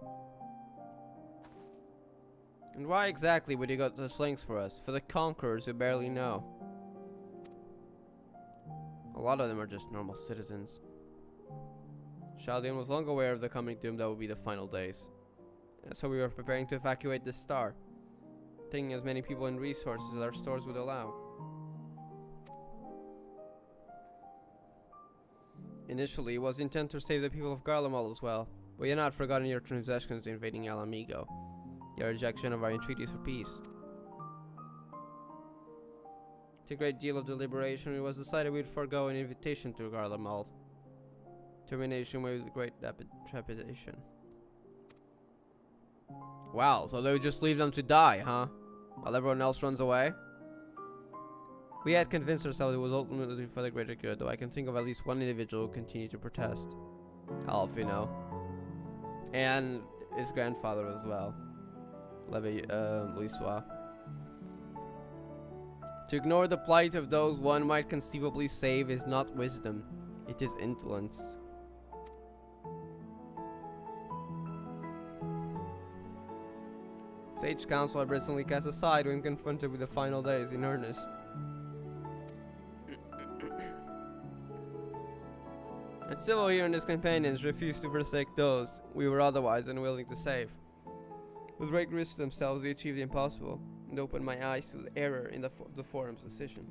And why exactly would you go to such lengths for us? For the conquerors who barely know. A lot of them are just normal citizens. Charlian was long aware of the coming doom that would be the final days. And so we were preparing to evacuate the Star. Taking as many people and resources as our stores would allow. Initially, it was intent to save the people of Garlemald as well, but you have not forgotten your transactions invading Alamigo, your rejection of our entreaties for peace. After a great deal of deliberation, it was decided we would forego an invitation to Garlemald. Termination with great trepidation. Wow, so they would just leave them to die, huh? While everyone else runs away? We had convinced ourselves it was ultimately for the greater good, though I can think of at least one individual who continued to protest. Alfino. And his grandfather as well. L'Issois. To ignore the plight of those one might conceivably save is not wisdom, it is indolence. Sage counsel are recently cast aside when confronted with the final days in earnest. Civil here and his companions refused to forsake those we were otherwise unwilling to save. With great risk to themselves, they achieved the impossible, and opened my eyes to the error in the forum's decision.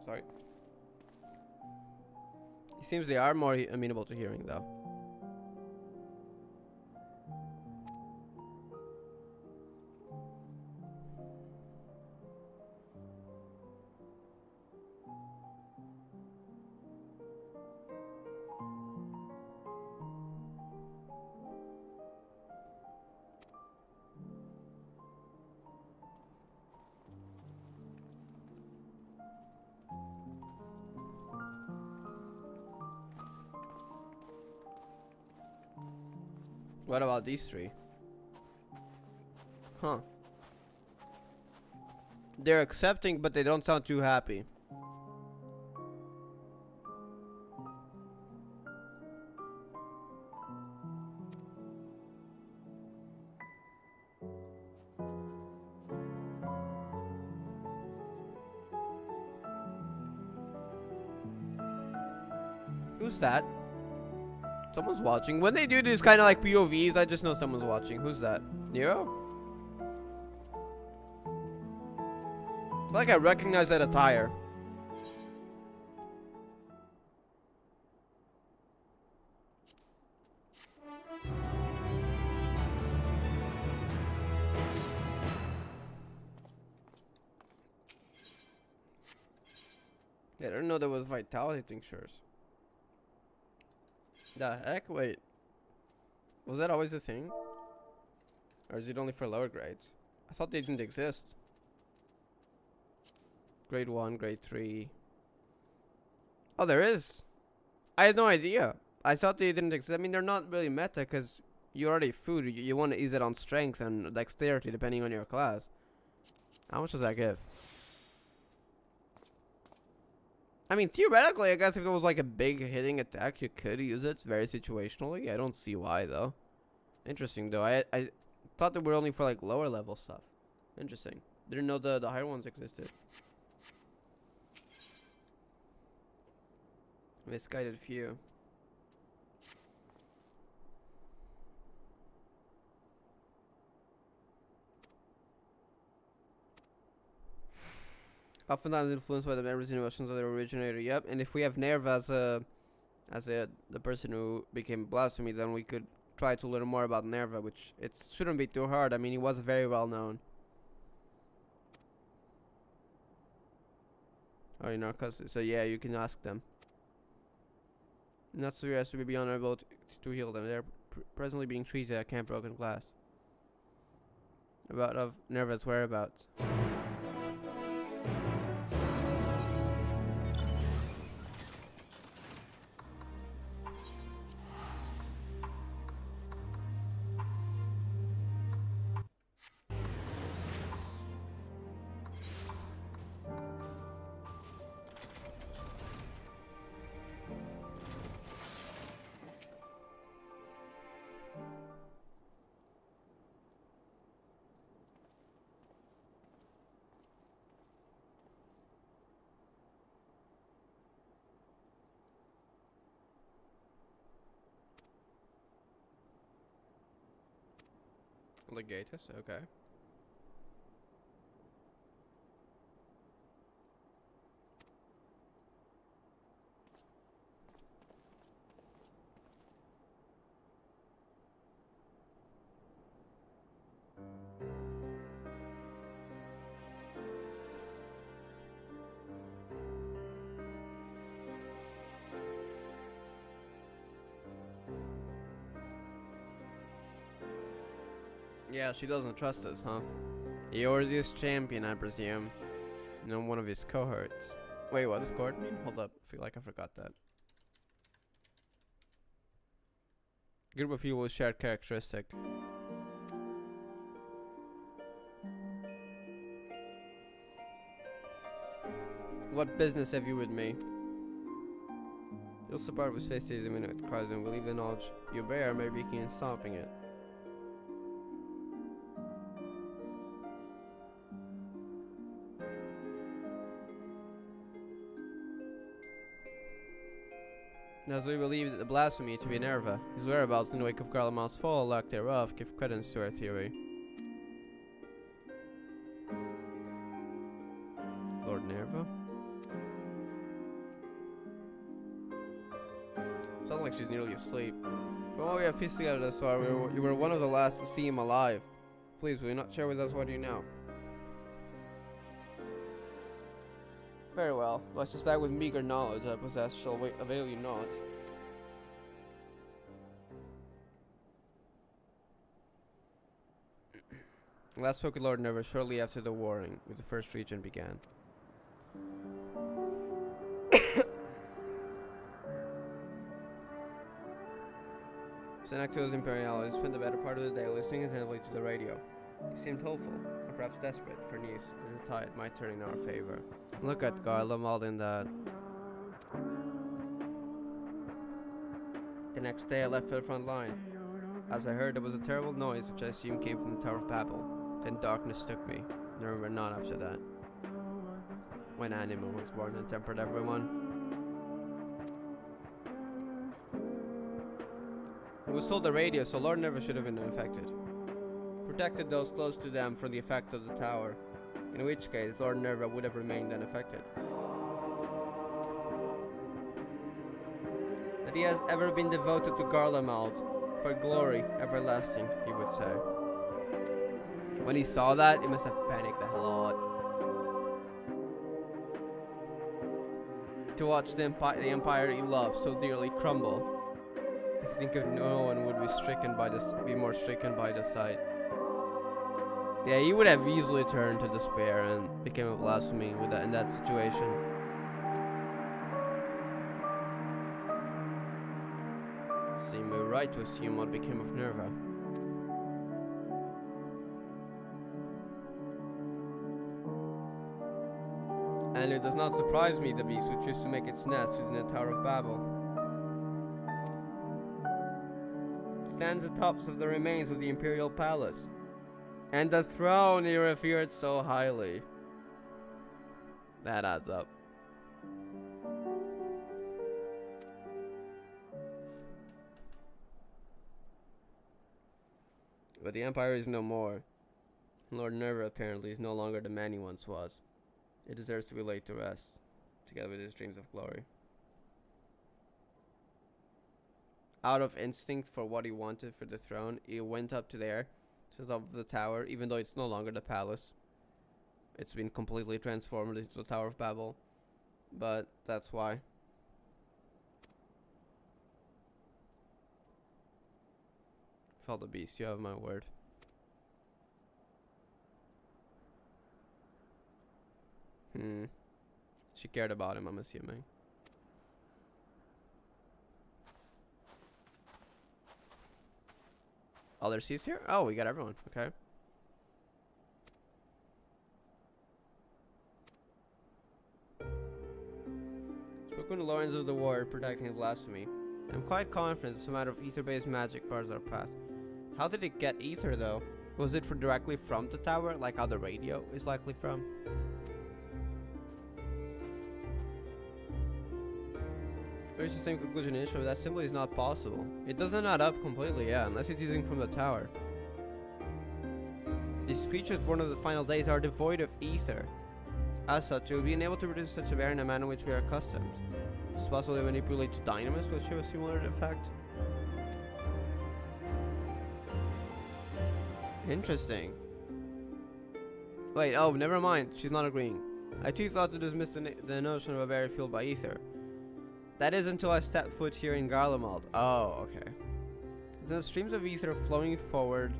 Sorry. It seems they are more amenable to hearing, though. What about these three? Huh. They're accepting, but they don't sound too happy. Who's that? Someone's watching. When they do these kind of like POVs, I just know someone's watching. Who's that? Nero? I feel like I recognize that attire. Yeah, I didn't know there was vitality tinctures. The heck? Wait. Was that always a thing? Or is it only for lower grades? I thought they didn't exist. Grade 1, grade 3. Oh, there is. I had no idea. I thought they didn't exist. I mean, they're not really meta because you already food. You want to ease it on strength and dexterity depending on your class. How much does that give? I mean, theoretically, I guess if there was like a big hitting attack, you could use it very situationally. I don't see why, though. Interesting, though. I thought they were only for like lower level stuff. Interesting. Didn't know the higher ones existed. Misguided few. Oftentimes influenced by the memories and emotions of their originator. Yep. And if we have Nerve as the person who became blasphemy, then we could try to learn more about Nerva, which it shouldn't be too hard. I mean, he was very well known. Oh, you know, so yeah, you can ask them. Not serious to be unable to heal them. They're presently being treated at Camp Broken Glass. About of Nerva's whereabouts. Legatus, okay. Yeah, she doesn't trust us, huh? Eorzeus champion, I presume. No, one of his cohorts. Wait, what does cohort mean? Hold up, I feel like I forgot that. Group of people with shared characteristic. What business have you with me? You'll support with face a minute with cries and believe the knowledge you bear may be key in stopping it. As we believe the blasphemy to be Nerva, his whereabouts in the wake of Garlemald's fall, lack thereof, give credence to our theory. Lord Nerva? Sounds like she's nearly asleep. From what we have pieced together thus far, you were one of the last to see him alive. Please, will you not share with us what you know? Very well. I suspect with meager knowledge I possess shall avail you not. Last spoke with Lord Nerva shortly after the warring with the First Region began. Senecto's Imperialis spent the better part of the day listening attentively to the radio. He seemed hopeful, or perhaps desperate, for news that the tide might turn in our favor. Look at Garlemald in that. The next day I left for the front line. As I heard, there was a terrible noise which I assumed came from the Tower of Babel. Then darkness took me. I remember not after that. When Anima was born and tempered everyone. It was sold the radio, so Lord Nerva should have been unaffected. Protected those close to them from the effects of the tower, in which case Lord Nerva would have remained unaffected. That he has ever been devoted to Garlemald, for glory everlasting, he would say. When he saw that, he must have panicked the hell out. To watch the empire he loved so dearly crumble. I think of no one would be more stricken by the sight. Yeah, he would have easily turned to despair and became a blasphemy in that situation. Seemed we were right to assume what became of Nerva. And it does not surprise me the beast would choose to make its nest within the Tower of Babel. Stands atop of the remains of the Imperial Palace, and the throne he revered so highly. That adds up. But the Empire is no more. Lord Nerva apparently is no longer the man he once was. It deserves to be laid to rest, together with his dreams of glory. Out of instinct for what he wanted for the throne, he went up to there, to the top of the tower, even though it's no longer the palace. It's been completely transformed into the Tower of Babel. But that's why. Fell the beast, you have my word. She cared about him, I'm assuming. Oh, there's seats here? Oh, we got everyone. Okay. Spoken to Lawrence of the Ward, protecting blasphemy. I'm quite confident it's a matter of ether-based magic bars our path. How did it get ether, though? Was it directly from the tower, like how the radio is likely from? Reach the same conclusion initially, that simply is not possible. It doesn't add up completely, yeah, unless it's using from the tower. These creatures born of the final days are devoid of ether. As such, it would be unable to produce such a bear in a manner which we are accustomed. It's possible they manipulate to dynamis, which have a similar effect. Interesting. Wait, oh, never mind, she's not agreeing. I too thought to dismiss the notion of a bear fueled by ether. That is until I stepped foot here in Garlemald. Oh, okay. There's streams of ether flowing forward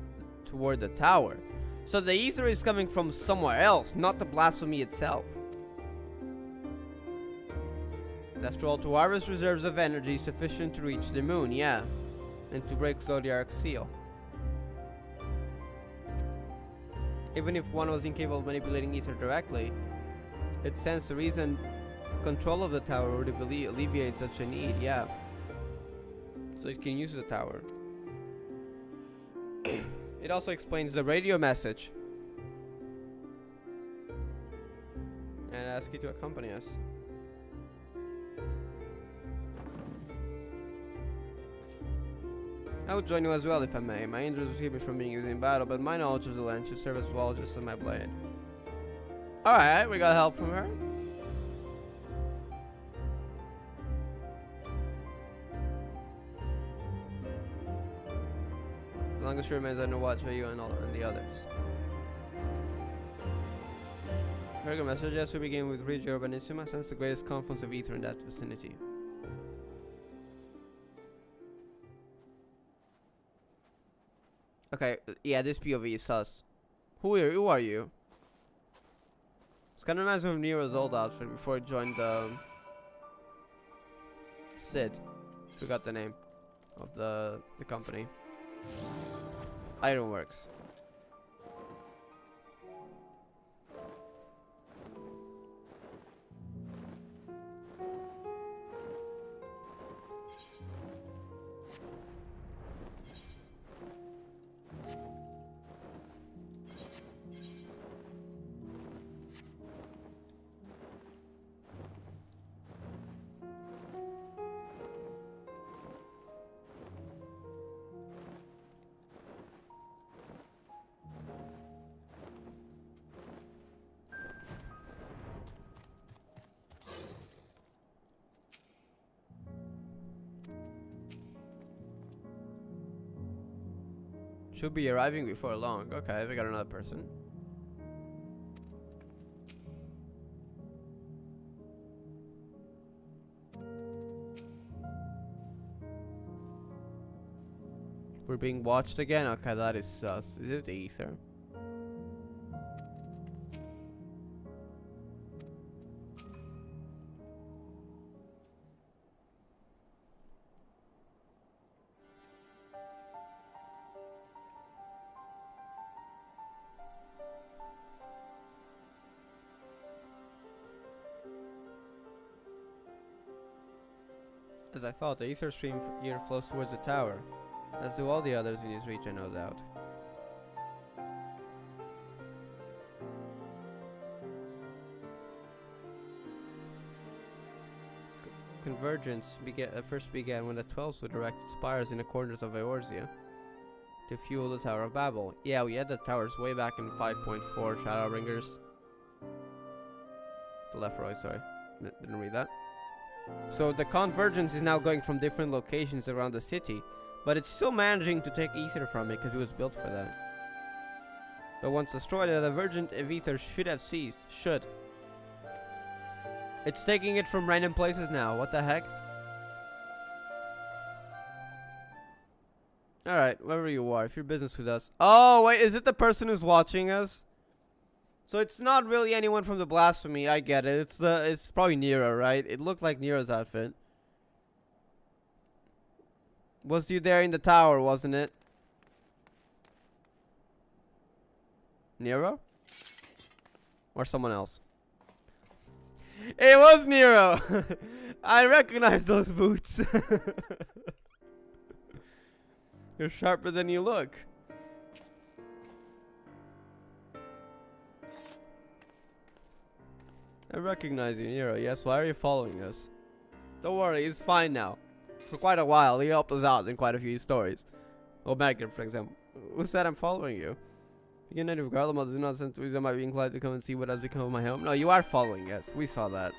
toward the tower. So the ether is coming from somewhere else, not the blasphemy itself. And after all, to harvest reserves of energy sufficient to reach the moon, yeah. And to break Zodiac's seal. Even if one was incapable of manipulating ether directly, it stands to reason control of the tower would alleviate such a need, yeah. So it can use the tower. It also explains the radio message. And I ask you to accompany us. I would join you as well if I may. My injuries will keep me from being used in battle, but my knowledge of the land should serve as well just as my blade. Alright, we got help from her. As long as she remains under watch for you and the others. Very good message. Yes, we begin with Regio Urbanissima. Sense the greatest confluence of ether in that vicinity. Okay, yeah, this POV is sus. Who are you? It's kind of reminds me of Nero's old outfit before he joined the Sid. Forgot the name of the company. Ironworks. Should be arriving before long. Okay, we got another person. We're being watched again? Okay, that is sus. Is it ether? As I thought, the ether stream here flows towards the tower, as do all the others in this region, no doubt. Convergence first began when the 12 would erect spires in the corners of Eorzea to fuel the Tower of Babel. Yeah, we had the towers way back in 5.4 Shadowbringers. The Leferoy, sorry. Didn't read that. So the convergence is now going from different locations around the city, but it's still managing to take ether from it because it was built for that. But once destroyed, the divergent of ether should have ceased. Should. It's taking it from random places now. What the heck? Alright, wherever you are, if you're business with us. Oh, wait, is it the person who's watching us? So it's not really anyone from the Blasphemy, I get it. It's probably Nero, right? It looked like Nero's outfit. Was you there in the tower, wasn't it? Nero? Or someone else? It was Nero! I recognize those boots. You're sharper than you look. I recognize you, Nero. Yes, why are you following us? Don't worry, it's fine now. For quite a while, he helped us out in quite a few stories. Well, Megan, for example. Who said I'm following you? You native Garlemald do not send to I might be inclined to come and see what has become of my home. No, you are following us. We saw that.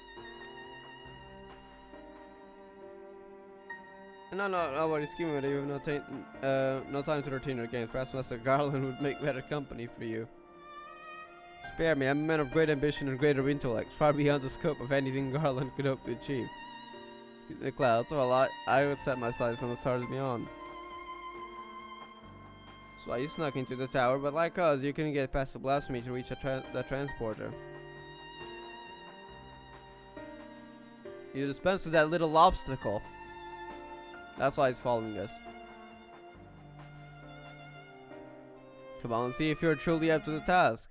No, worry, scheming with you have no time to retain your games. Perhaps Master Garland would make better company for you. Spare me, I'm a man of great ambition and greater intellect, far beyond the scope of anything Garland could hope to achieve. In the clouds, well, I would set my sights on the stars beyond. So you snuck into the tower, but like us, you couldn't get past the blasphemy to reach the transporter. You dispensed with that little obstacle. That's why it's following us. Come on, see if you're truly up to the task.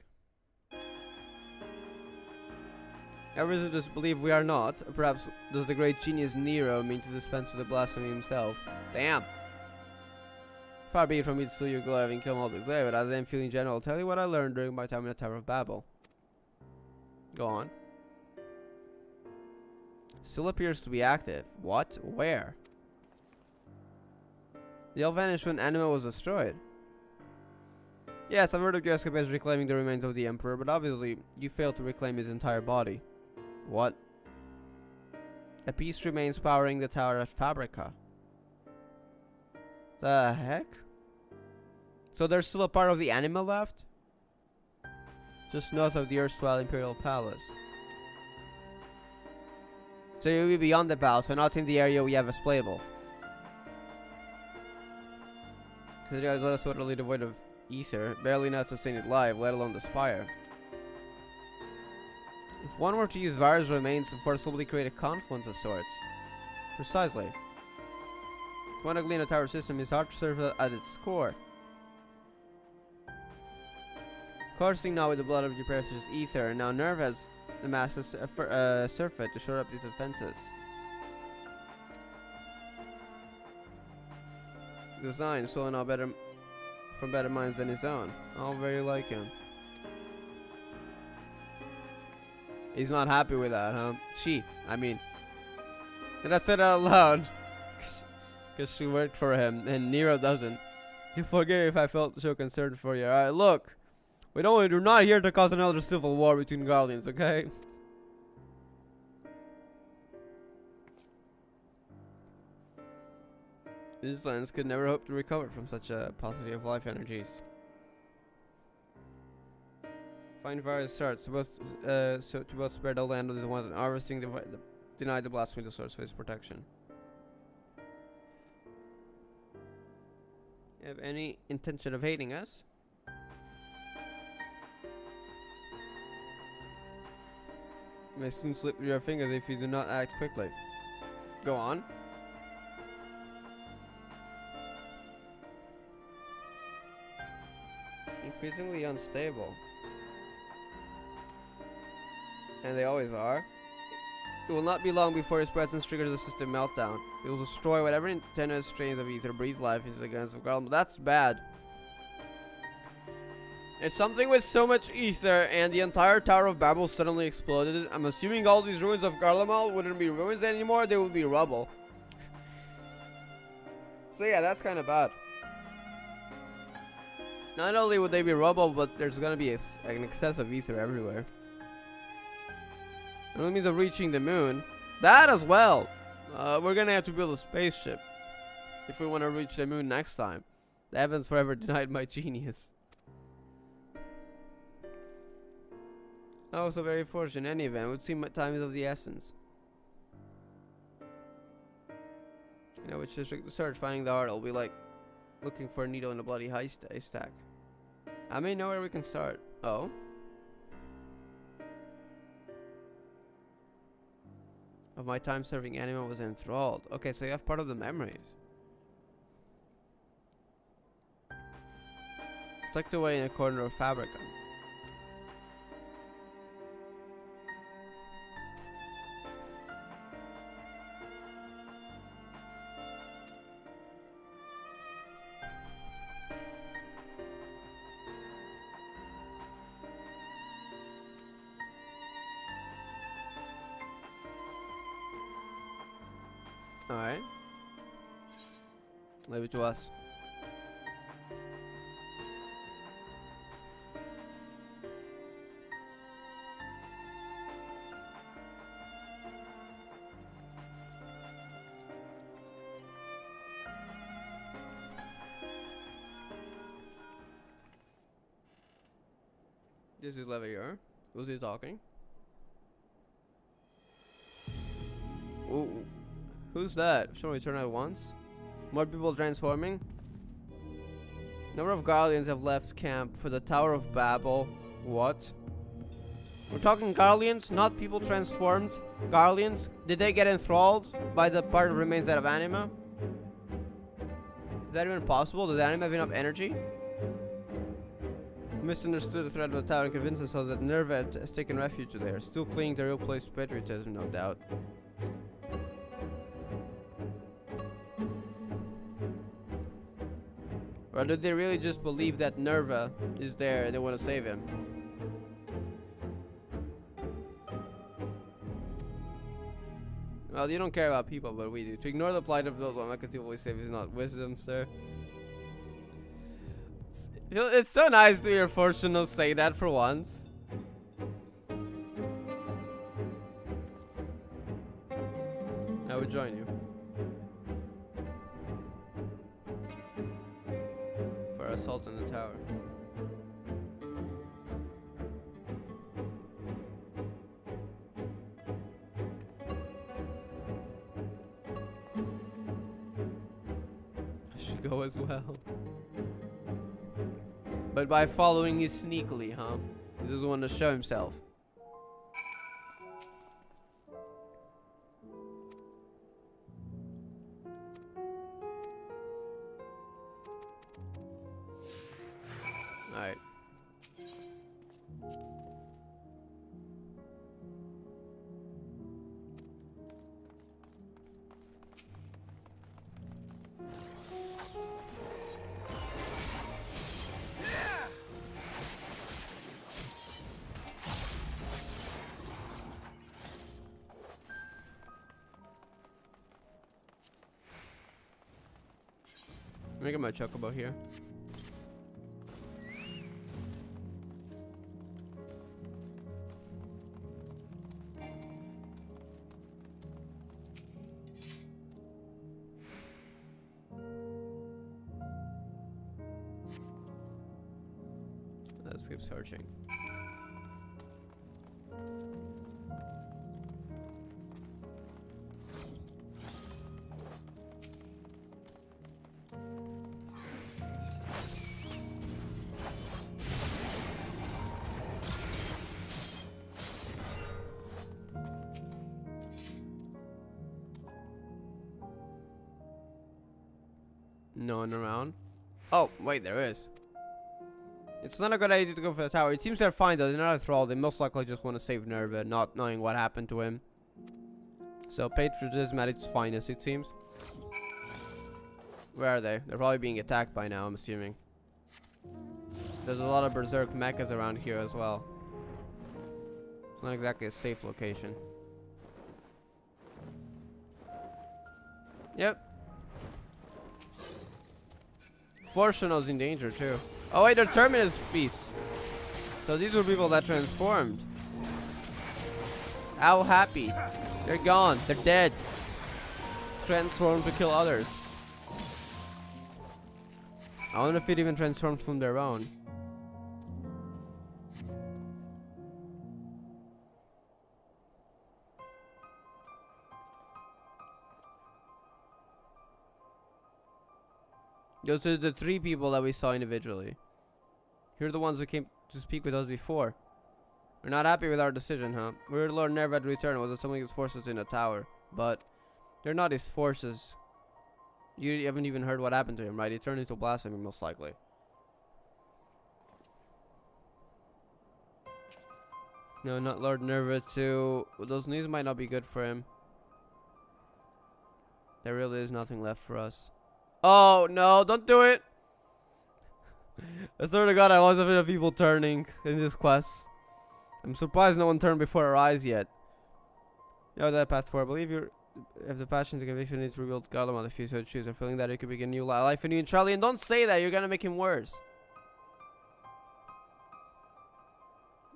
I have reason to believe we are not. Perhaps does the great genius Nero mean to dispense with the blasphemy himself? Damn! Far be it from me to steal your glory having come all this way, but as I am feeling general, I'll tell you what I learned during my time in the Tower of Babel. Go on. Still appears to be active. What? Where? They all vanished when Anima was destroyed. Yes, I've heard of your escapades reclaiming the remains of the Emperor, but obviously you failed to reclaim his entire body. What? A piece remains powering the tower at Fabrica. The heck? So there's still a part of the Anima left? Just north of the erstwhile Imperial Palace. So you'll be beyond the palace, so not in the area we have as playable. Because the guy is also utterly devoid of ether, barely enough to sustain it live, let alone the spire. If one were to use Vara's remains to forcibly create a confluence of sorts. Precisely. If one ugly in a tower system is hard to serve at its core. Coursing now with the blood of your precious ether, and now Nerve has amassed a surfeit to shore up these offenses. Design so now better from better minds than his own. All very like him. He's not happy with that, huh? I mean. And I said it out loud. Because she worked for him, and Nero doesn't. You forgive me if I felt so concerned for you. Alright, look. We're not here to cause another civil war between Guardians, okay? These lands could never hope to recover from such a paucity of life energies. Find various starts to both spare the land of the one and harvesting deny the blasphemy the source for his protection. You have any intention of hating us? You may soon slip through your fingers if you do not act quickly. Go on. Increasingly unstable. And they always are. It will not be long before his presence triggers a system meltdown. It will destroy whatever tenuous strains of ether breathe life into the guns of Garlemald. That's bad. If something with so much ether and the entire Tower of Babel suddenly exploded, I'm assuming all these ruins of Garlemald wouldn't be ruins anymore, they would be rubble. So yeah, that's kind of bad. Not only would they be rubble, but there's gonna be an excess of ether everywhere. It means of reaching the moon. That as well. We're gonna have to build a spaceship if we want to reach the moon next time. The heavens forever denied my genius. Oh, so very fortunate. In any event, it would seem time is of the essence. You know which district to search. Finding the heart will be like looking for a needle in a bloody haystack. I may know where we can start. Oh. Of my time serving Anima was enthralled. Okay, so you have part of the memories. Tucked away in a corner of Fabrica. Alright. Leave it to us. This is Levier. Who's he talking? Ooh. Who's that? Shall we turn at once? More people transforming? Number of Guardians have left camp for the Tower of Babel. What? We're talking Guardians, not people transformed. Guardians? Did they get enthralled by the part that remains out of Anima? Is that even possible? Does Anima have enough energy? Misunderstood the threat of the tower and convinced themselves that Nerva has taken refuge there, still clinging to real place patriotism, no doubt. Or did they really just believe that Nerva is there and they want to save him? Well, Well, you don't care about people, but we do. To ignore the plight of those one conceivably safe is not wisdom, sir. It's so nice to hear Fortunal say that for once. I would join you. For assault on the tower. I should go as well. But by following you sneakily, huh? He doesn't want to show himself. Alright. Let me get my chocobo here. Let's keep searching. No one around. Oh, wait, there is. It's not a good idea to go for the tower. It seems they're fine though. They're not a thrall. They most likely just want to save Nerva, not knowing what happened to him. So patriotism at its finest, it seems. Where are they? They're probably being attacked by now, I'm assuming. There's a lot of berserk mechas around here as well. It's not exactly a safe location. Yep. Fortuno's in danger too. Oh wait, they're Terminus beasts. So these were people that transformed. How happy. They're gone. They're dead. Transformed to kill others. I wonder if it even transformed from their own. Those are the 3 people that we saw individually. Here are the ones who came to speak with us before. We're not happy with our decision, huh? We heard Lord Nerva had returned. Was it something his forces in the tower? But they're not his forces. You haven't even heard what happened to him, right? He turned into blasphemy, most likely. No, not Lord Nerva too. Those news might not be good for him. There really is nothing left for us. Oh, no, don't do it. I swear to God, I was a bit of people turning in this quest. I'm surprised no one turned before our eyes yet. You know that path forward. I believe you have the passion to conviction needs to rebuild Garlemald if you so choose. I'm feeling that it could begin a new life for you and Charlie. And don't say that, you're gonna make him worse.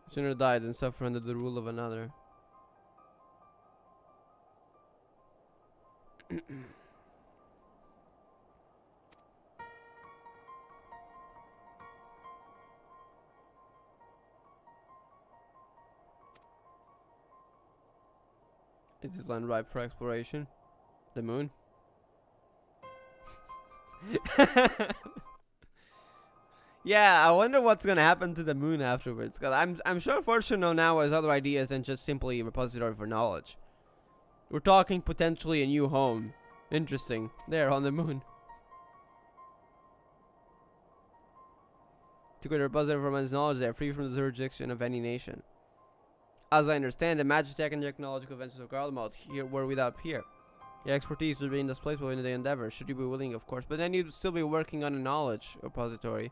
Sooner die than suffer under the rule of another. Is this land ripe for exploration? The moon? Yeah, I wonder what's gonna happen to the moon afterwards. Cause I'm sure Fortuno now has other ideas than just simply a repository for knowledge. We're talking potentially a new home. Interesting. There on the moon. To create a repository for man's knowledge, they are free from the jurisdiction of any nation. As I understand, the Magitech and technological ventures of Garlemald here were without peer. Your expertise would be indispensable in the endeavor, should you be willing, of course. But then you'd still be working on a knowledge repository.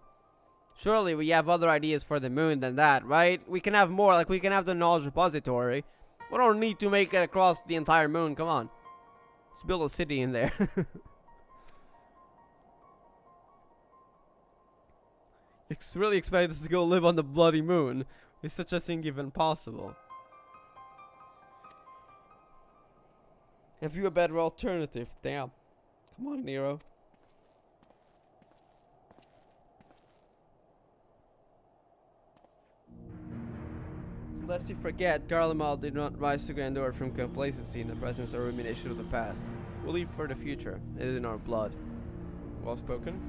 Surely we have other ideas for the moon than that, right? We can have more, like we can have the knowledge repository. We don't need to make it across the entire moon, come on. Let's build a city in there. It's really expect us to go live on the bloody moon. Is such a thing even possible? Have you a better alternative? Damn. Come on, Nero. Lest you forget, Garlemald did not rise to grandeur from complacency in the presence or rumination of the past. We'll live for the future. It is in our blood. Well spoken.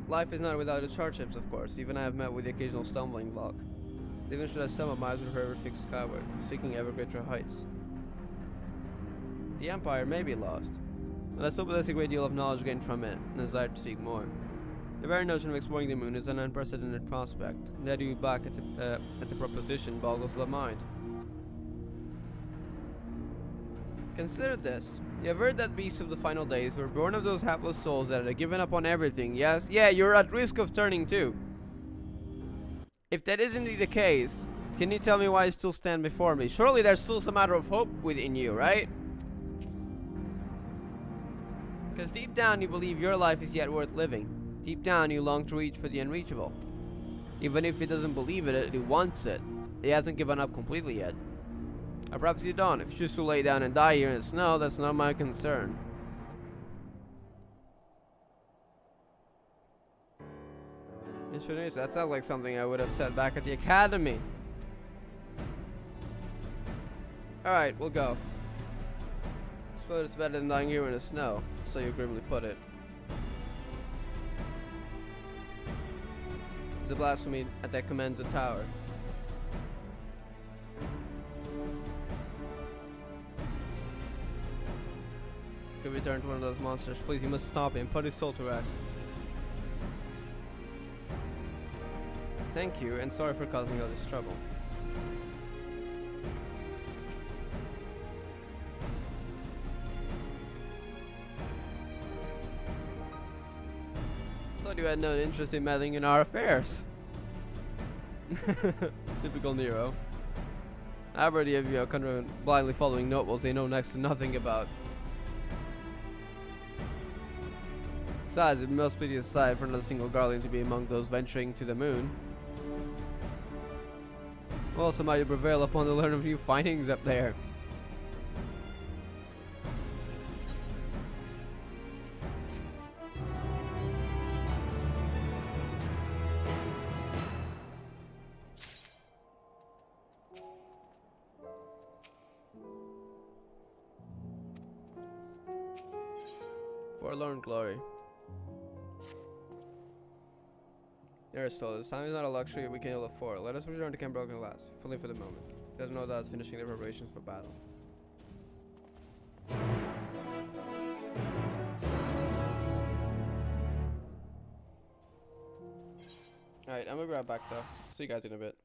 Life is not without its hardships, of course. Even I have met with the occasional stumbling block. Even should I stumble miles with forever fixed skyward, seeking ever greater heights. The Empire may be lost, but I still possess a great deal of knowledge gained from it, and a desire to seek more. The very notion of exploring the moon is an unprecedented prospect. The idea back at the proposition boggles the mind. Consider this. You have heard that beasts of the final days were born of those hapless souls that had given up on everything, yes? Yeah, you're at risk of turning too. If that is indeed the case, can you tell me why you still stand before me? Surely there's still some matter of hope within you, right? Because deep down you believe your life is yet worth living. Deep down, you long to reach for the unreachable. Even if he doesn't believe in it, he wants it. He hasn't given up completely yet. Or perhaps you don't. If you choose to lay down and die here in the snow, that's not my concern. That sounds like something I would have said back at the academy. Alright, we'll go. I suppose it's better than dying here in the snow, so you grimly put it. The blasphemy that commands the tower. Could return to one of those monsters. Please, you must stop him. Put his soul to rest. Thank you, and sorry for causing all this trouble. Thought you had no interest in meddling in our affairs. Typical Nero. I already have you kind of blindly following nobles they know next to nothing about. Besides, it must be decided for another single Guardian to be among those venturing to the moon. Also, might you prevail upon the learn of new findings up there. Forlorn glory. Aristotle, time is not a luxury we can ill afford. Let us return to Camp Broken Glass, if only for the moment. There's no doubt finishing the preparations for battle. Alright, I'm gonna be right back though. See you guys in a bit.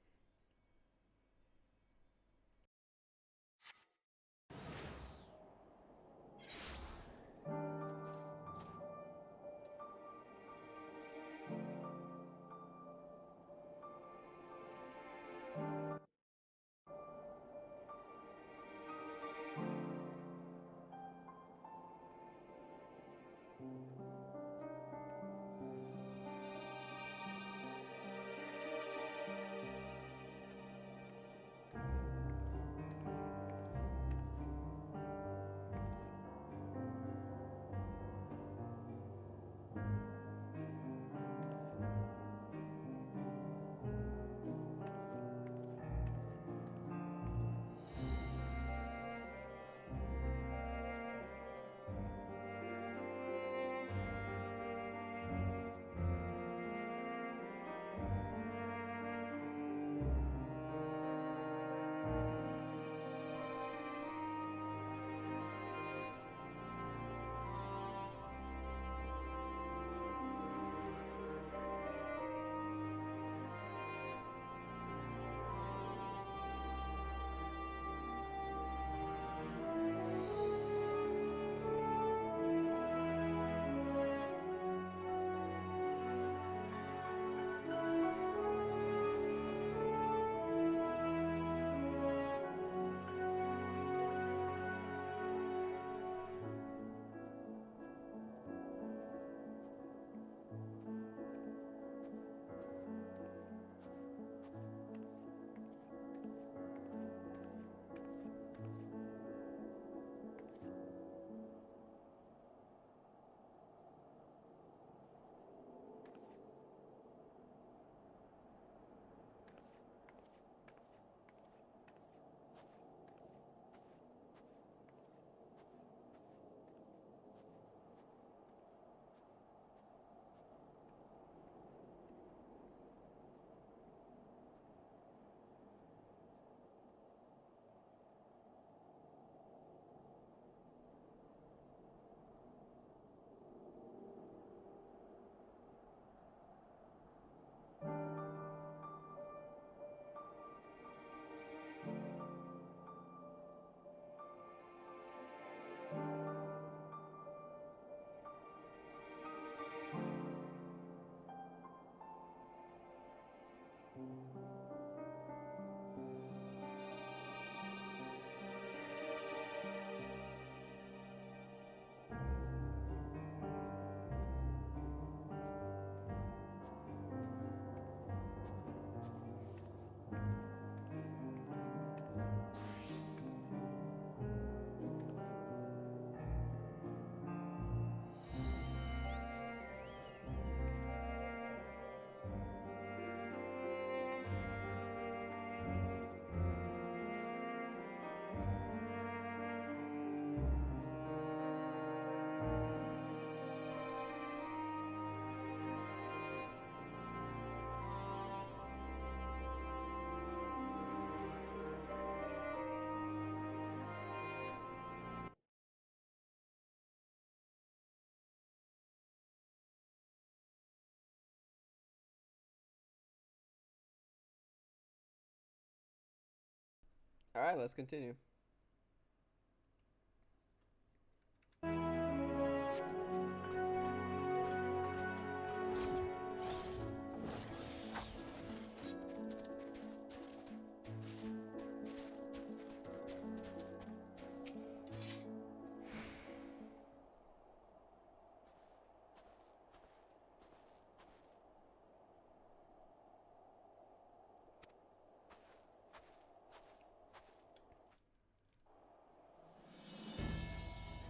Alright, let's continue.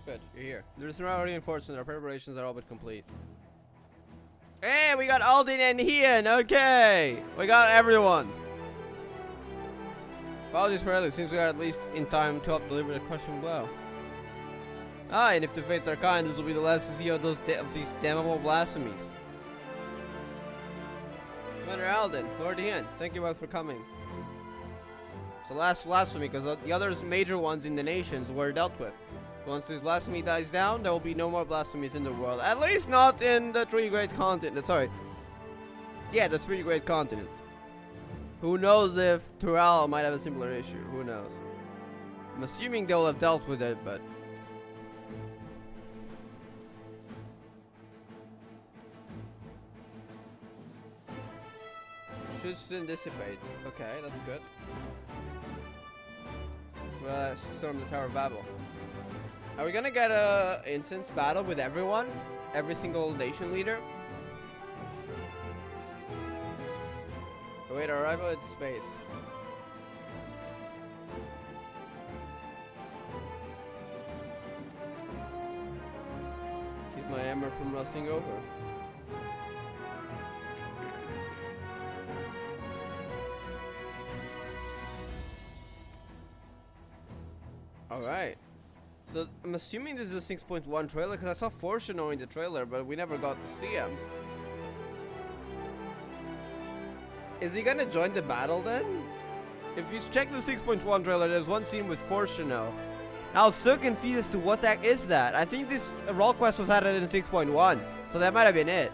Good, you're here. There's no reinforcements. Our preparations are all but complete. Hey, we got Alden and Ian. Okay, we got everyone. Apologies for early. Seems we are at least in time to help deliver the crushing blow. Ah, and if the fates are kind, this will be the last to see of these damnable blasphemies. Commander Alden, Lord Ian, thank you both for coming. It's the last blasphemy because the other major ones in the nations were dealt with. So once this blasphemy dies down, there will be no more blasphemies in the world. At least not in the three great continents. Sorry. Yeah, the three great continents. Who knows if Tural might have a similar issue? Who knows? I'm assuming they'll have dealt with it, but... should soon dissipate. Okay, that's good. Well, storm the Tower of Babel. Are we gonna get a instance battle with everyone? Every single nation leader? Await our arrival at space. Keep my hammer from rusting over. Alright. So, I'm assuming this is a 6.1 trailer, because I saw Fortuno in the trailer, but we never got to see him. Is he gonna join the battle then? If you check the 6.1 trailer, there's one scene with Fortuno. I was so confused as to what the heck is that. I think this role quest was added in 6.1, so that might have been it.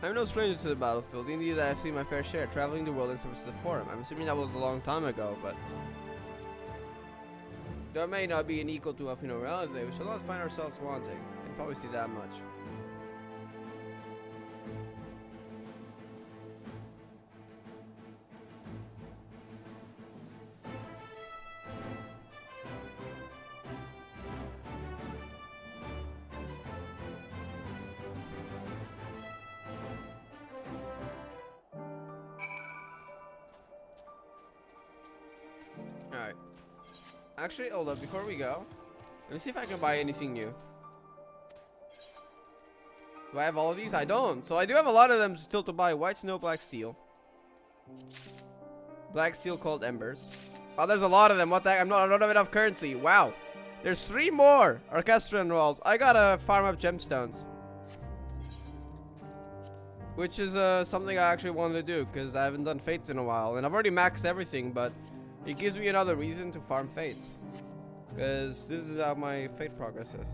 I'm no stranger to the battlefield. Indeed, I have seen my fair share, traveling the world in service of the Forum. I'm assuming that was a long time ago, but... there may not be an equal to Alfino Realize, we shall not find ourselves wanting. You can probably see that much. Alright. Actually, hold up, before we go, let me see if I can buy anything new. Do I have all of these? I don't. So I do have a lot of them still to buy. White snow, black steel. Black steel called embers. Oh, there's a lot of them. What the heck? I don't have enough currency. Wow. There's 3 more orchestrion rolls. I gotta farm up gemstones. Which is something I actually wanted to do, because I haven't done fates in a while. And I've already maxed everything, but it gives me another reason to farm fates. Because this is how my fate progress is.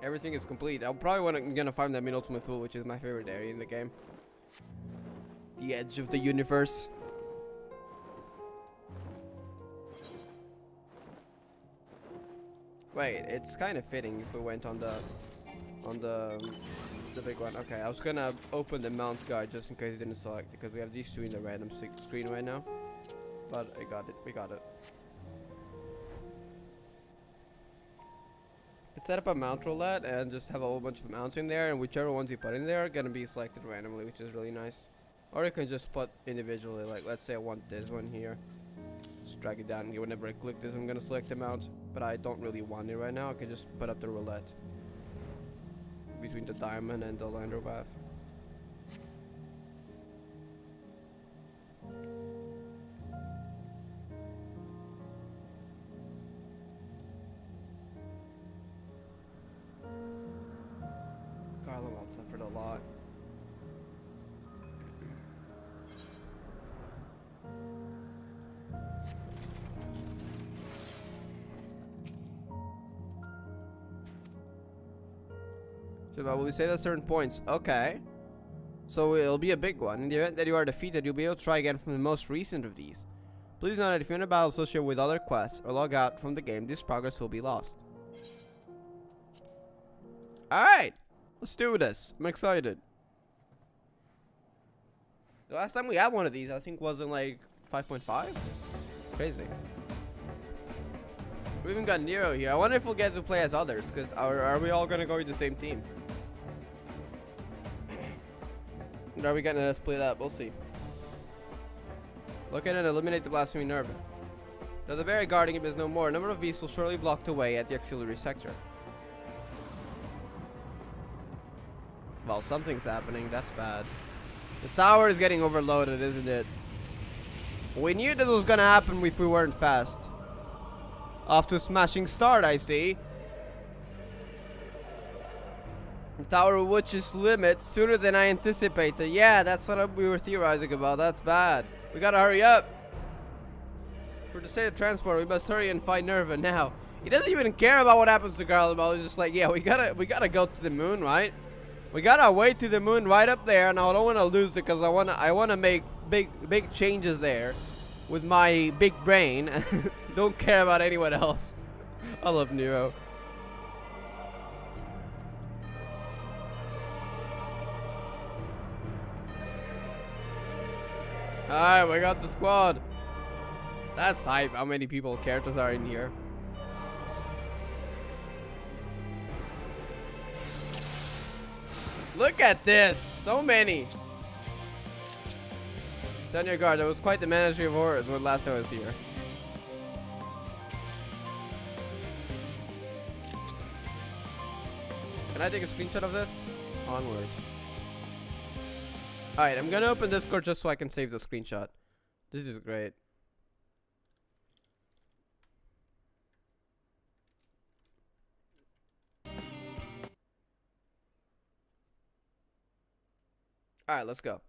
Everything is complete. I'm probably gonna farm that Mid-Ultimate Fool, which is my favorite area in the game. The edge of the universe. Wait, it's kind of fitting if we went on the big one. Okay, I was gonna open the mount guide just in case it didn't select, because we have these 2 in the random screen right now. But I got it. We got it. Let's set up a mount roulette and just have a whole bunch of mounts in there, and whichever ones you put in there are gonna be selected randomly, which is really nice. Or you can just put individually, like let's say I want this one here. Just drag it down. Whenever I click this, I'm gonna select the mount, but I don't really want it right now. I can just put up the roulette between the diamond and the lander bath. Garlemald suffered a lot. So will we save at certain points? Okay. So it'll be a big one. In the event that you are defeated, you'll be able to try again from the most recent of these. Please note that if you're in a battle associated with other quests or log out from the game, this progress will be lost. Alright! Let's do this. I'm excited. The last time we had one of these, I think, was in like 5.5? Crazy. We even got Nero here. I wonder if we'll get to play as others, because are we all gonna go with the same team? Or are we gonna split up? We'll see. Look at and eliminate the blasphemy nerve. Though the barrier guarding him is no more, a number of beasts will surely block the way at the auxiliary sector. Well, something's happening. That's bad. The tower is getting overloaded, isn't it? We knew this was gonna happen if we weren't fast. Off to a smashing start, I see. The tower will reach its limits sooner than I anticipated. Yeah, that's what we were theorizing about. That's bad. We gotta hurry up. For the sake of transport, we must hurry and find Nerva now. He doesn't even care about what happens to Garlemald. He's just like, yeah, we gotta go to the moon, right? We got our way to the moon right up there, and I don't want to lose it because I wanna make big changes there with my big brain. Don't care about anyone else. I love Nero. Alright, we got the squad. That's hype. How many characters are in here? Look at this. So many. Stand your guard. That was quite the menagerie of horrors when last I was here. Can I take a screenshot of this? Onward. Alright, I'm gonna open Discord just so I can save the screenshot. This is great. Alright, let's go.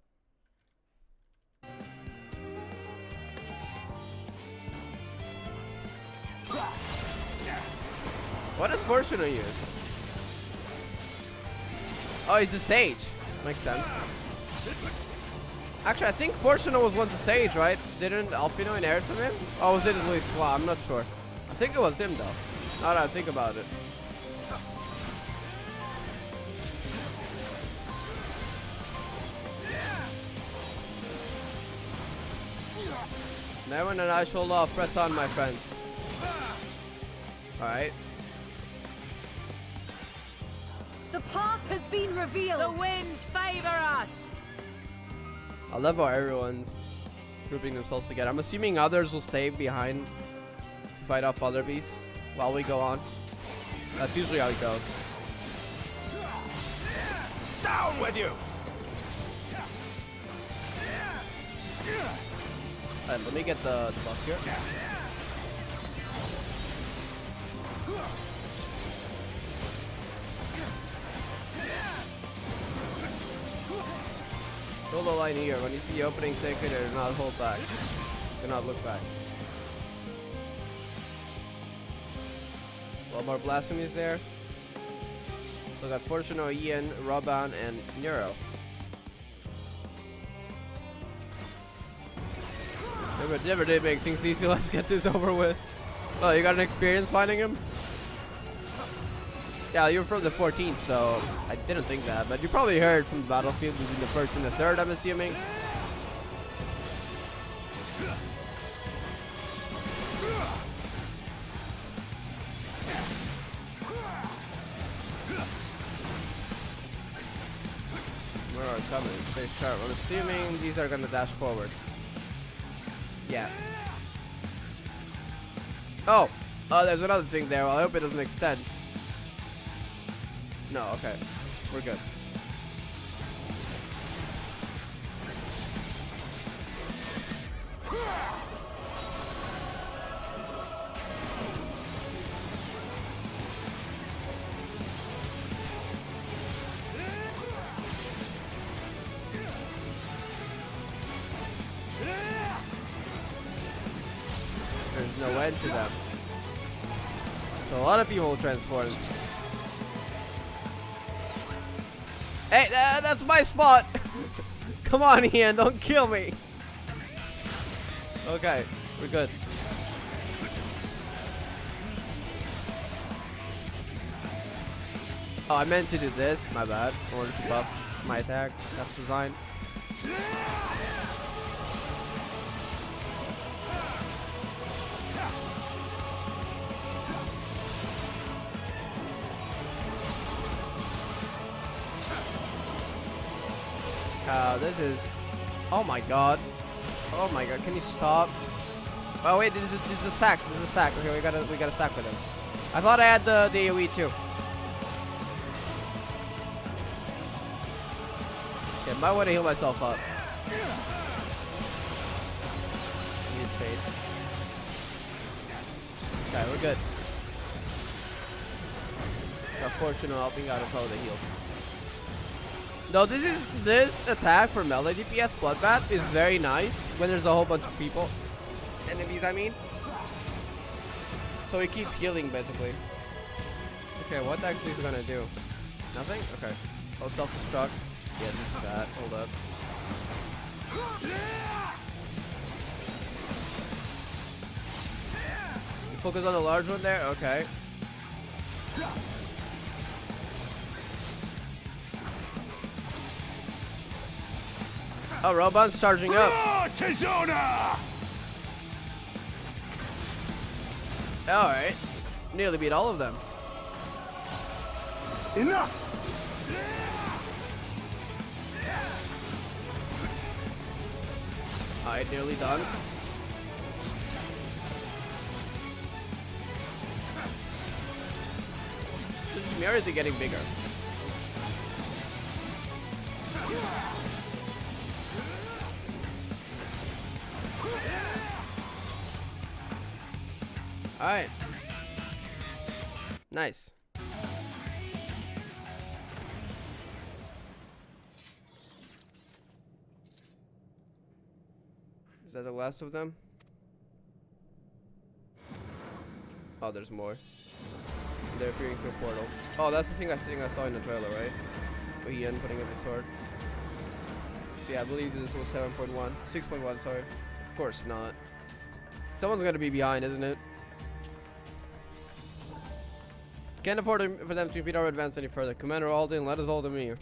What does Fortuna use? Oh, he's a sage. Makes sense. Actually, I think Fortuna was once a sage, right? Didn't Alfino inherit from him? Oh, was it Luis? Wow, I'm not sure. I think it was him, though. Now that I think about it. Never and I shall love. Press on, my friends. Alright. The path has been revealed. The winds favor us. I love how everyone's grouping themselves together. I'm assuming others will stay behind to fight off other beasts while we go on. That's usually how it goes. Down with you! Alright, let me get the buff here. Hold the line here. When you see the opening, take it or do not hold back. Do not look back. A lot more blasphemies there. So I got Fortuno, Ian, Robban, and Nero. Never did make things easy. Let's get this over with. Oh, you got an experience finding him? Yeah, you're from the 14th, so I didn't think that. But you probably heard from the battlefield between the first and the third, I'm assuming. Where are coming? Stay sharp. I'm assuming these are gonna dash forward. Yeah. Oh! Oh, there's another thing there. Well, I hope it doesn't extend. No, okay. We're good. There's no end to them. So a lot of people will transform. Hey, that's my spot. Come on, Ian, don't kill me. Okay, we're good. Oh, I meant to do this. My bad. In order to buff my attacks. That's design. This is. Oh my god. Oh my god. Can you stop? Oh wait, this is a stack. This is a stack. Okay, we gotta stack with him. I thought I had the AoE too. Okay, might want to heal myself up. Use fade. Okay, we're good. Unfortunately, helping out until they heal. No, this attack for melee DPS Bloodbath is very nice when there's a whole bunch of people. Enemies, I mean. So we keep healing basically. Okay, what actually is gonna do? Nothing? Okay. Oh, self-destruct. Yeah, this is that. Hold up. You focus on the large one there? Okay. Oh, Robon's charging up. Alright. Nearly beat all of them. Enough! Alright, nearly done. This mirror is getting bigger. Alright. Nice. Is that the last of them? Oh, there's more. They're appearing through portals. Oh, that's the thing I saw in the trailer, right? With Ian putting up his sword. So yeah, I believe this was 7.1. 6.1, sorry. Of course not. Someone's gonna be behind, isn't it? Can't afford for them to impede our advance any further. Commander Alden, let us hold them here.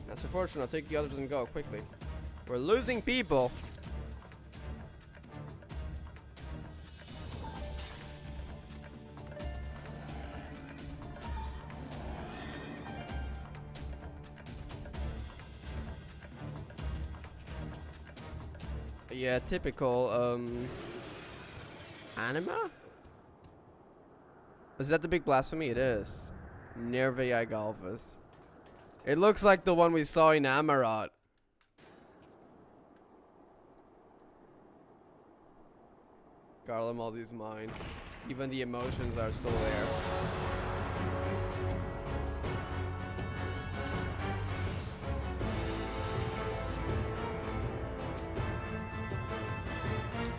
That's unfortunate. I'll take the others and go quickly. We're losing people. Yeah, typical anima? Is that the big blasphemy? It is. Nervei Galvas. It looks like the one we saw in Amarat. Garlemald is mine. Even the emotions are still there.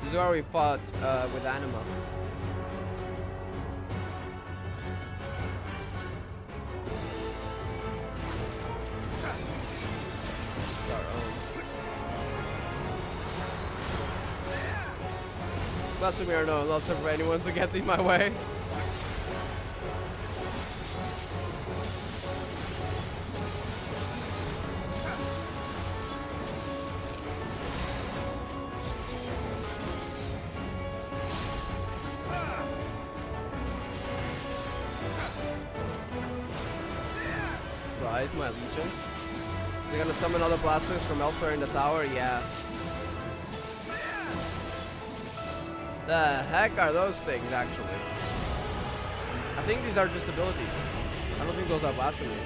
This is where we fought with Anima. Our own. Blasphemy or no, lost for anyone who gets in my way. Rise my legion. They're gonna summon other blasters from elsewhere in the tower? Yeah. The heck are those things, actually? I think these are just abilities. I don't think those are blasphemies.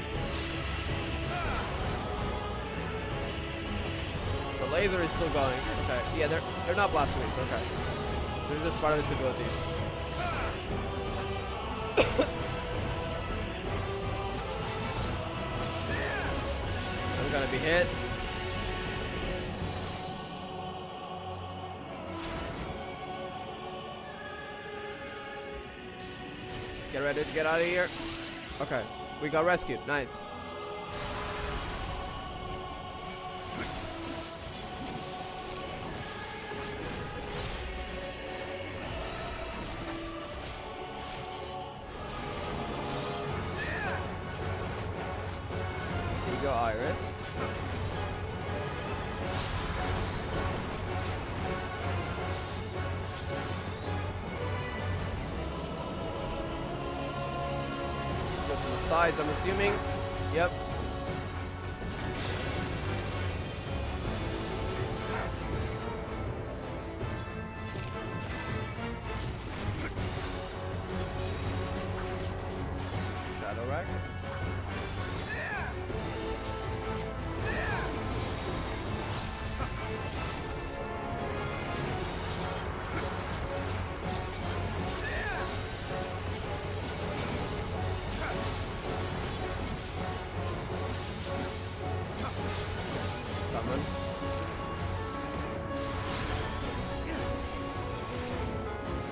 The laser is still going. Okay. Yeah, they're not blasphemies. Okay. They're just part of its abilities. I'm gonna be hit. Get ready to get out of here. Okay. We got rescued. Nice. Here we go, Iris. Sides, I'm assuming. Yep. Shadow rack.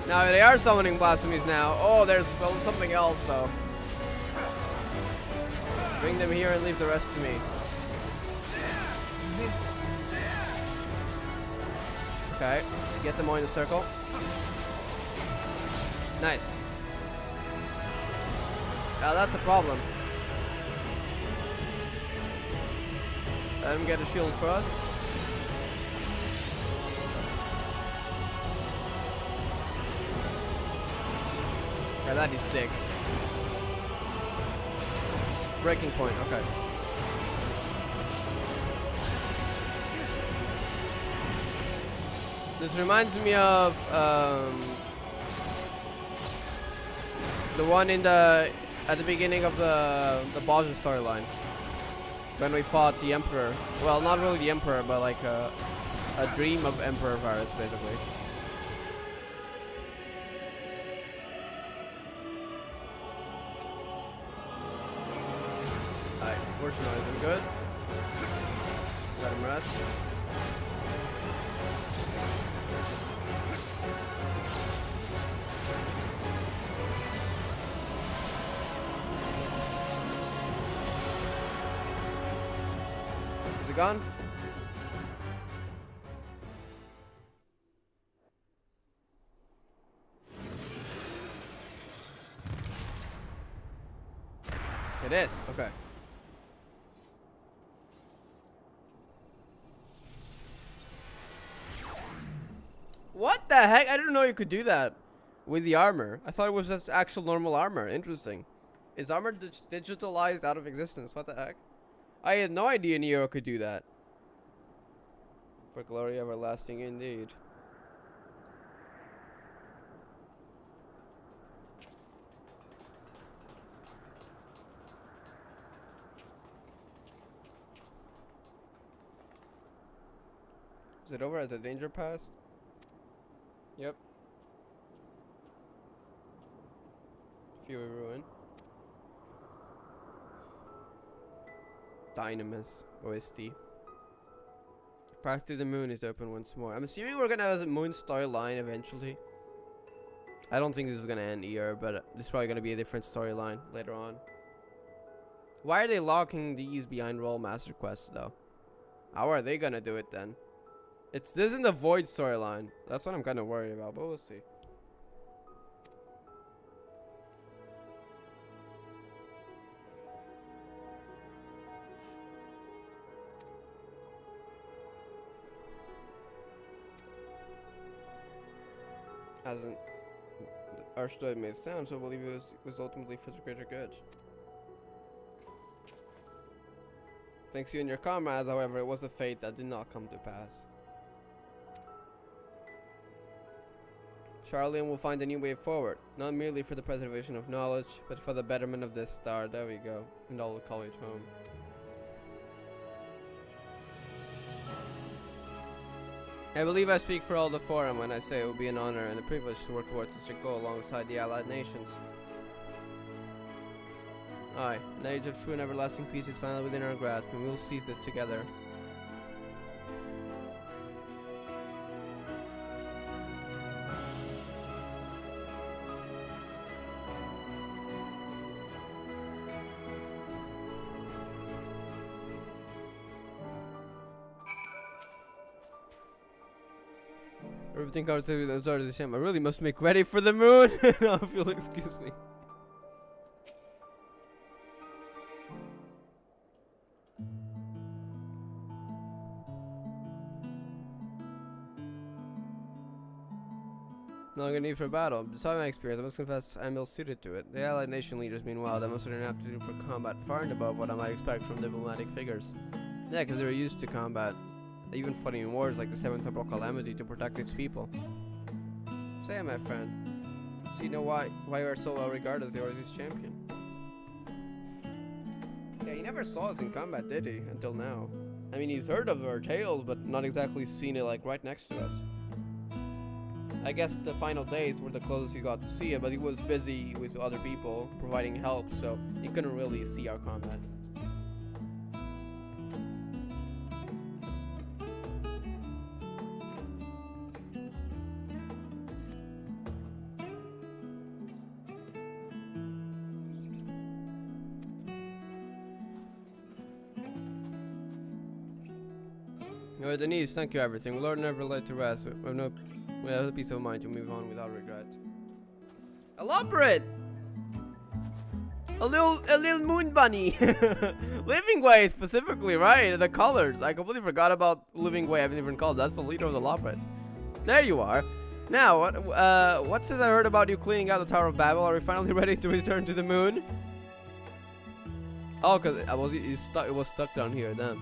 Now they are summoning blasphemies now. Oh, there's something else though. Bring them here and leave the rest to me. Okay, get them all in the circle. Nice. Now that's a problem. Let him get a shield for us. Yeah, that is sick. Breaking point, okay. This reminds me of the one in at the beginning of the boss's storyline. When we fought the Emperor. Well, not really the Emperor, but like a dream of Emperor Varus, basically. Fortune isn't good. Let him rest. Is it gone? It is. Okay. What the heck? I didn't know you could do that with the armor. I thought it was just actual normal armor. Interesting. Is armor digitalized out of existence? What the heck? I had no idea Nero could do that. For glory everlasting indeed. Is it over as a danger pass? Yep. Fury Ruin. Dynamis OST. Path to the Moon is open once more. I'm assuming we're gonna have a Moon storyline eventually. I don't think this is gonna end here, but this is probably gonna be a different storyline later on. Why are they locking these behind Royal Master Quests though? How are they gonna do it then? This isn't the Void storyline. That's what I'm kind of worried about, but we'll see. Hasn't our story made sound, so I believe it was ultimately for the greater good. Thanks to you and your comrades, however, it was a fate that did not come to pass. Charlian will find a new way forward, not merely for the preservation of knowledge, but for the betterment of this star. There we go. And all will call it home. I believe I speak for all the Forum when I say it will be an honor and a privilege to work towards such a goal alongside the allied nations. Aye, an age of true and everlasting peace is finally within our grasp, and we will seize it together. Everything covers the start of the sham. I really must make ready for the moon. No, if you'll excuse me. No longer need for battle. Besides my experience, I must confess I'm ill suited to it. The allied nation leaders, meanwhile, have most certain aptitude for combat far and above what I might expect from diplomatic figures. Yeah, because they were used to combat, even fighting in wars like the Seventh Temporal Calamity to protect its people. Say, my friend, so you know why you are so well regarded as the Orze's champion? Yeah, he never saw us in combat, did he? Until now. I mean, he's heard of our tales, but not exactly seen it like right next to us. I guess the final days were the closest he got to see it, but he was busy with other people providing help, so he couldn't really see our combat. Alright, Denise, thank you everything. Lord never led to rest. We have the peace of mind to move on without regret. Elaborate! A little moon bunny. Living Way specifically, right? The colors. I completely forgot about Living Way. I haven't even called. That's the leader of the Lopres. There you are. Now, what since I heard about you cleaning out the Tower of Babel? Are we finally ready to return to the moon? Oh, cause it was stuck down here then.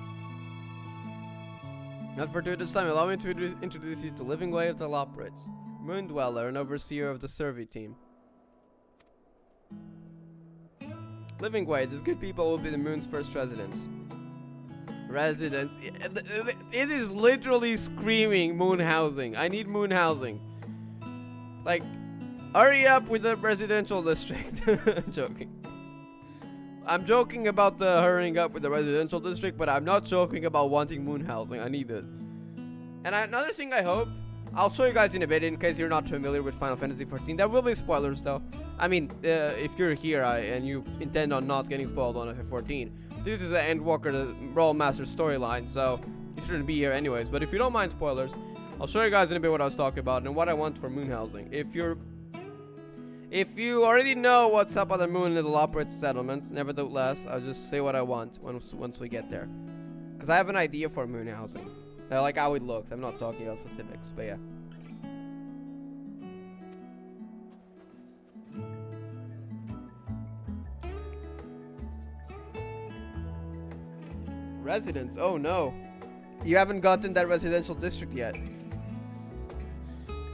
Not for this time, allow me to introduce you to Living Way of the Loprids, Moon Dweller and Overseer of the Survey Team. Living Way, these good people will be the moon's first residents. It is literally screaming moon housing. I need moon housing. Like, hurry up with the residential district. I'm joking. I'm joking about the hurrying up with the residential district, but I'm not joking about wanting moon housing. I need it. And another thing I hope, I'll show you guys in a bit in case you're not familiar with Final Fantasy XIV. There will be spoilers though. I mean, if you're here and you intend on not getting spoiled on FF14, this is an Endwalker, the Royal Master storyline, so you shouldn't be here anyways. But if you don't mind spoilers, I'll show you guys in a bit what I was talking about and what I want for moon housing. If you already know what's up on the moon in the Loprid settlements, nevertheless, I'll just say what I want once we get there. Because I have an idea for moon housing. Like how it looks. I'm not talking about specifics, but yeah. Residents, oh no. You haven't gotten that residential district yet.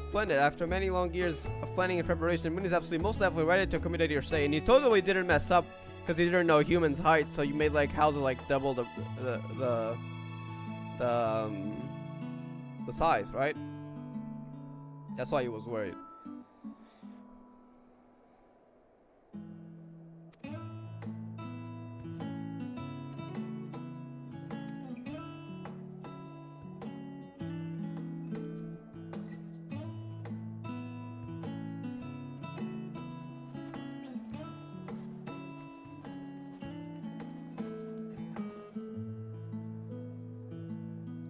Splendid. After many long years of planning and preparation, Moon is most definitely ready to accommodate your stay. And you totally didn't mess up because you didn't know humans' height, so you made like houses like double the size, right? That's why he was worried.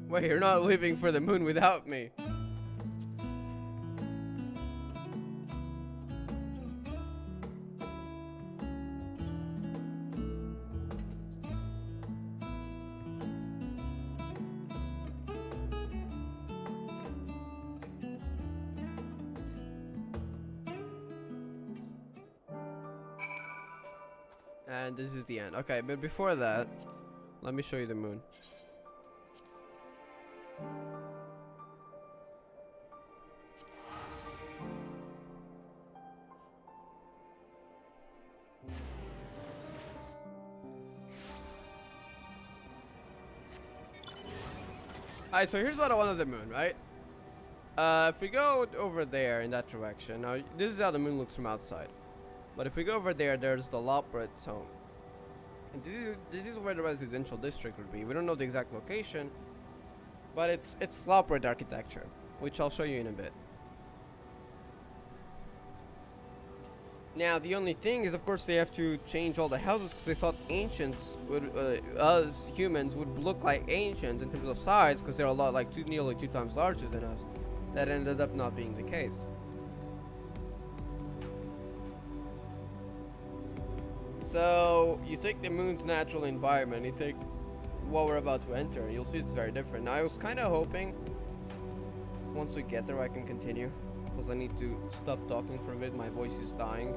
Wait, you're not leaving for the moon without me. And this is the end. Okay, but before that, let me show you the moon. Alright, so here's what I want of the moon, right? If we go over there in that direction, now this is how the moon looks from outside. But if we go over there, there's the Loprid's home. And this is where the residential district would be. We don't know the exact location, but it's Loprid architecture, which I'll show you in a bit. Now, the only thing is, of course, they have to change all the houses because they thought ancients would, us humans would look like ancients in terms of size because they're a lot, like, nearly 2 times larger than us. that ended up not being the case. So you take the moon's natural environment, you take what we're about to enter, and you'll see it's very different. Now, I was kind of hoping once we get there I can continue, because I need to stop talking for a bit. My voice is dying.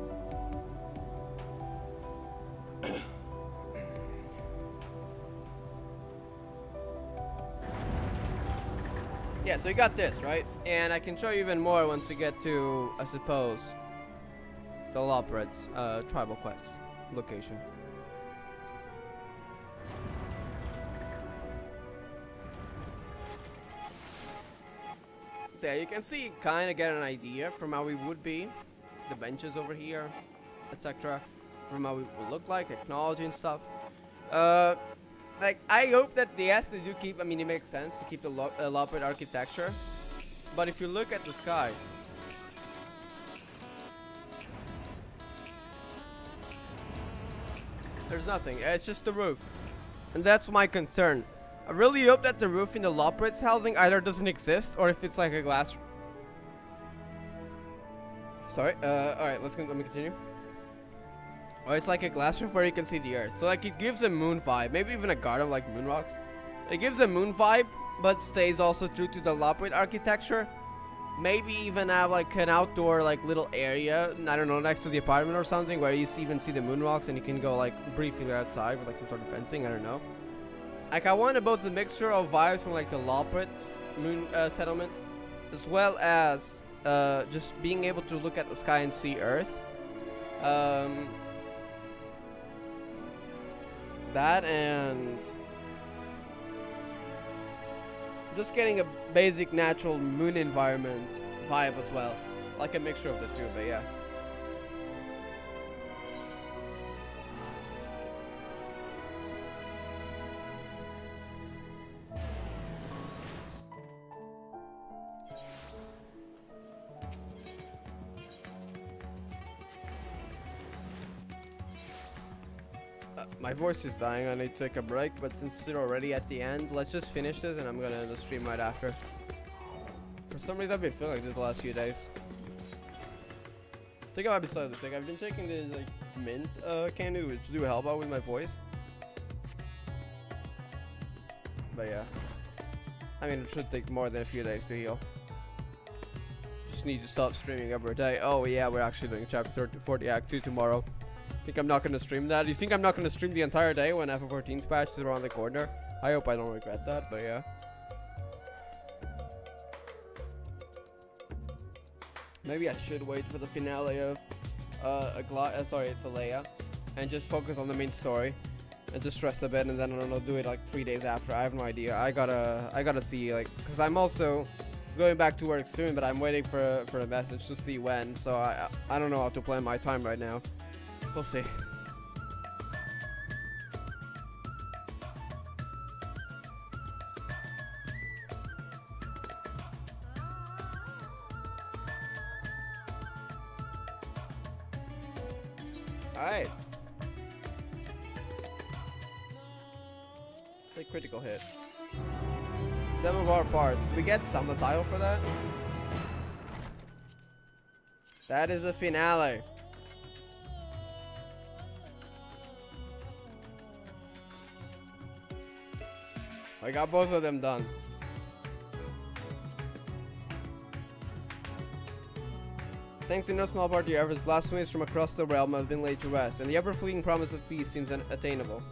Yeah, so you got this, right? And I can show you even more once we get to, I suppose, the Loprit's tribal quest location. So yeah, you can see, kind of get an idea from how we would be, the benches over here, etc. From how we would look like, technology and stuff. Like, I hope that they do keep, I mean, it makes sense to keep the Loprit architecture. But if you look at the sky, there's nothing. It's just the roof. And that's my concern. I really hope that the roof in the Loprit's housing either doesn't exist or if it's like a glass. Sorry. Alright, let me continue. Or it's like a glass roof where you can see the earth. So like it gives a moon vibe. Maybe even a garden like moon rocks. It gives a moon vibe, but stays also true to the Loprit architecture. Maybe even have like an outdoor like little area, I don't know, next to the apartment or something, where you even see the moon rocks and you can go like briefly outside with like some sort of fencing, I don't know. Like I wanted both the mixture of vibes from like the Loprit's moon settlement, as well as just being able to look at the sky and see Earth. That and just getting a basic natural moon environment vibe as well. Like a mixture of the two, but yeah. My voice is dying, I need to take a break, but since we're already at the end, let's just finish this and I'm gonna end the stream right after. For some reason I've been feeling like this the last few days. I think I might be slightly sick. I've been taking the like mint candy, which do help out with my voice. But yeah. I mean, it should take more than a few days to heal. Just need to stop streaming every day. Oh yeah, we're actually doing chapter 40 Act 2 tomorrow. Think I'm not going to stream that? You think I'm not going to stream the entire day when FF14's patch is around the corner? I hope I don't regret that, but yeah. Maybe I should wait for the finale of Leia, and just focus on the main story and just rest a bit, and then I don't know, do it like 3 days after. I have no idea. I gotta see, like, because I'm also going back to work soon, but I'm waiting for a message to see when. So I don't know how to plan my time right now. We'll see. Alright. It's a critical hit. 7 of our parts. Did we get some of the title for that? That is the finale. I got both of them done. Thanks in no small part to your efforts, blasphemies from across the realm have been laid to rest, and the ever-fleeting promise of peace seems unattainable.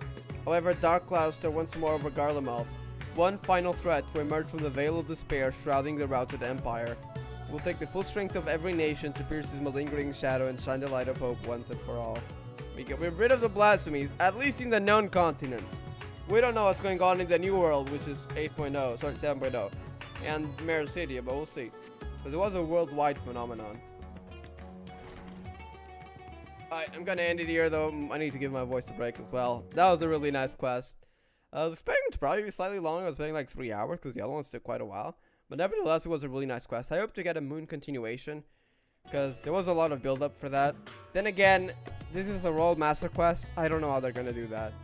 However, dark clouds are once more over Garlemald, one final threat to emerge from the veil of despair shrouding the route to the Empire. It will take the full strength of every nation to pierce his malingering shadow and shine the light of hope once and for all. We're rid of the blasphemies, at least in the known continents. We don't know what's going on in the new world, which is 7.0, and Mare City, but we'll see. Because it was a worldwide phenomenon. Alright, I'm gonna end it here though. I need to give my voice a break as well. That was a really nice quest. I was expecting it to probably be slightly longer. I was expecting like 3 hours, because the other ones took quite a while. But nevertheless, it was a really nice quest. I hope to get a moon continuation, because there was a lot of build up for that. Then again, this is a Royal Master quest. I don't know how they're gonna do that.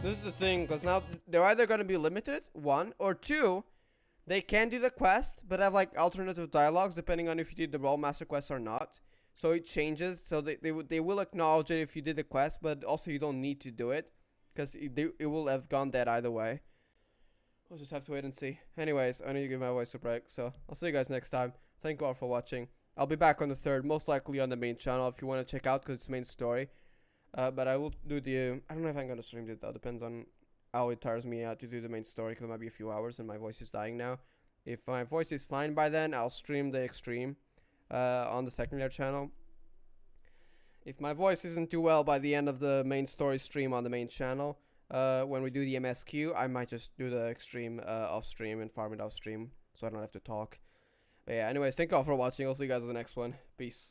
This is the thing, because now they're either going to be limited, 1, or 2, They can do the quest, but have like alternative dialogues depending on if you did the Brawl Master quest or not. So it changes. So they will acknowledge it if you did the quest, but also you don't need to do it because it will have gone dead either way. We'll just have to wait and see. Anyways, I need to give my voice a break, so I'll see you guys next time. Thank you all for watching. I'll be back on the 3rd, most likely on the main channel if you want to check out because it's main story. But I will do the. I don't know if I'm gonna stream it though. Depends on how it tires me out to do the main story because it might be a few hours and my voice is dying now. If my voice is fine by then, I'll stream the extreme on the secondary channel. If my voice isn't too well by the end of the main story stream on the main channel, when we do the MSQ, I might just do the extreme off stream and farm it off stream so I don't have to talk. But yeah, anyways, thank you all for watching. I'll see you guys in the next one. Peace.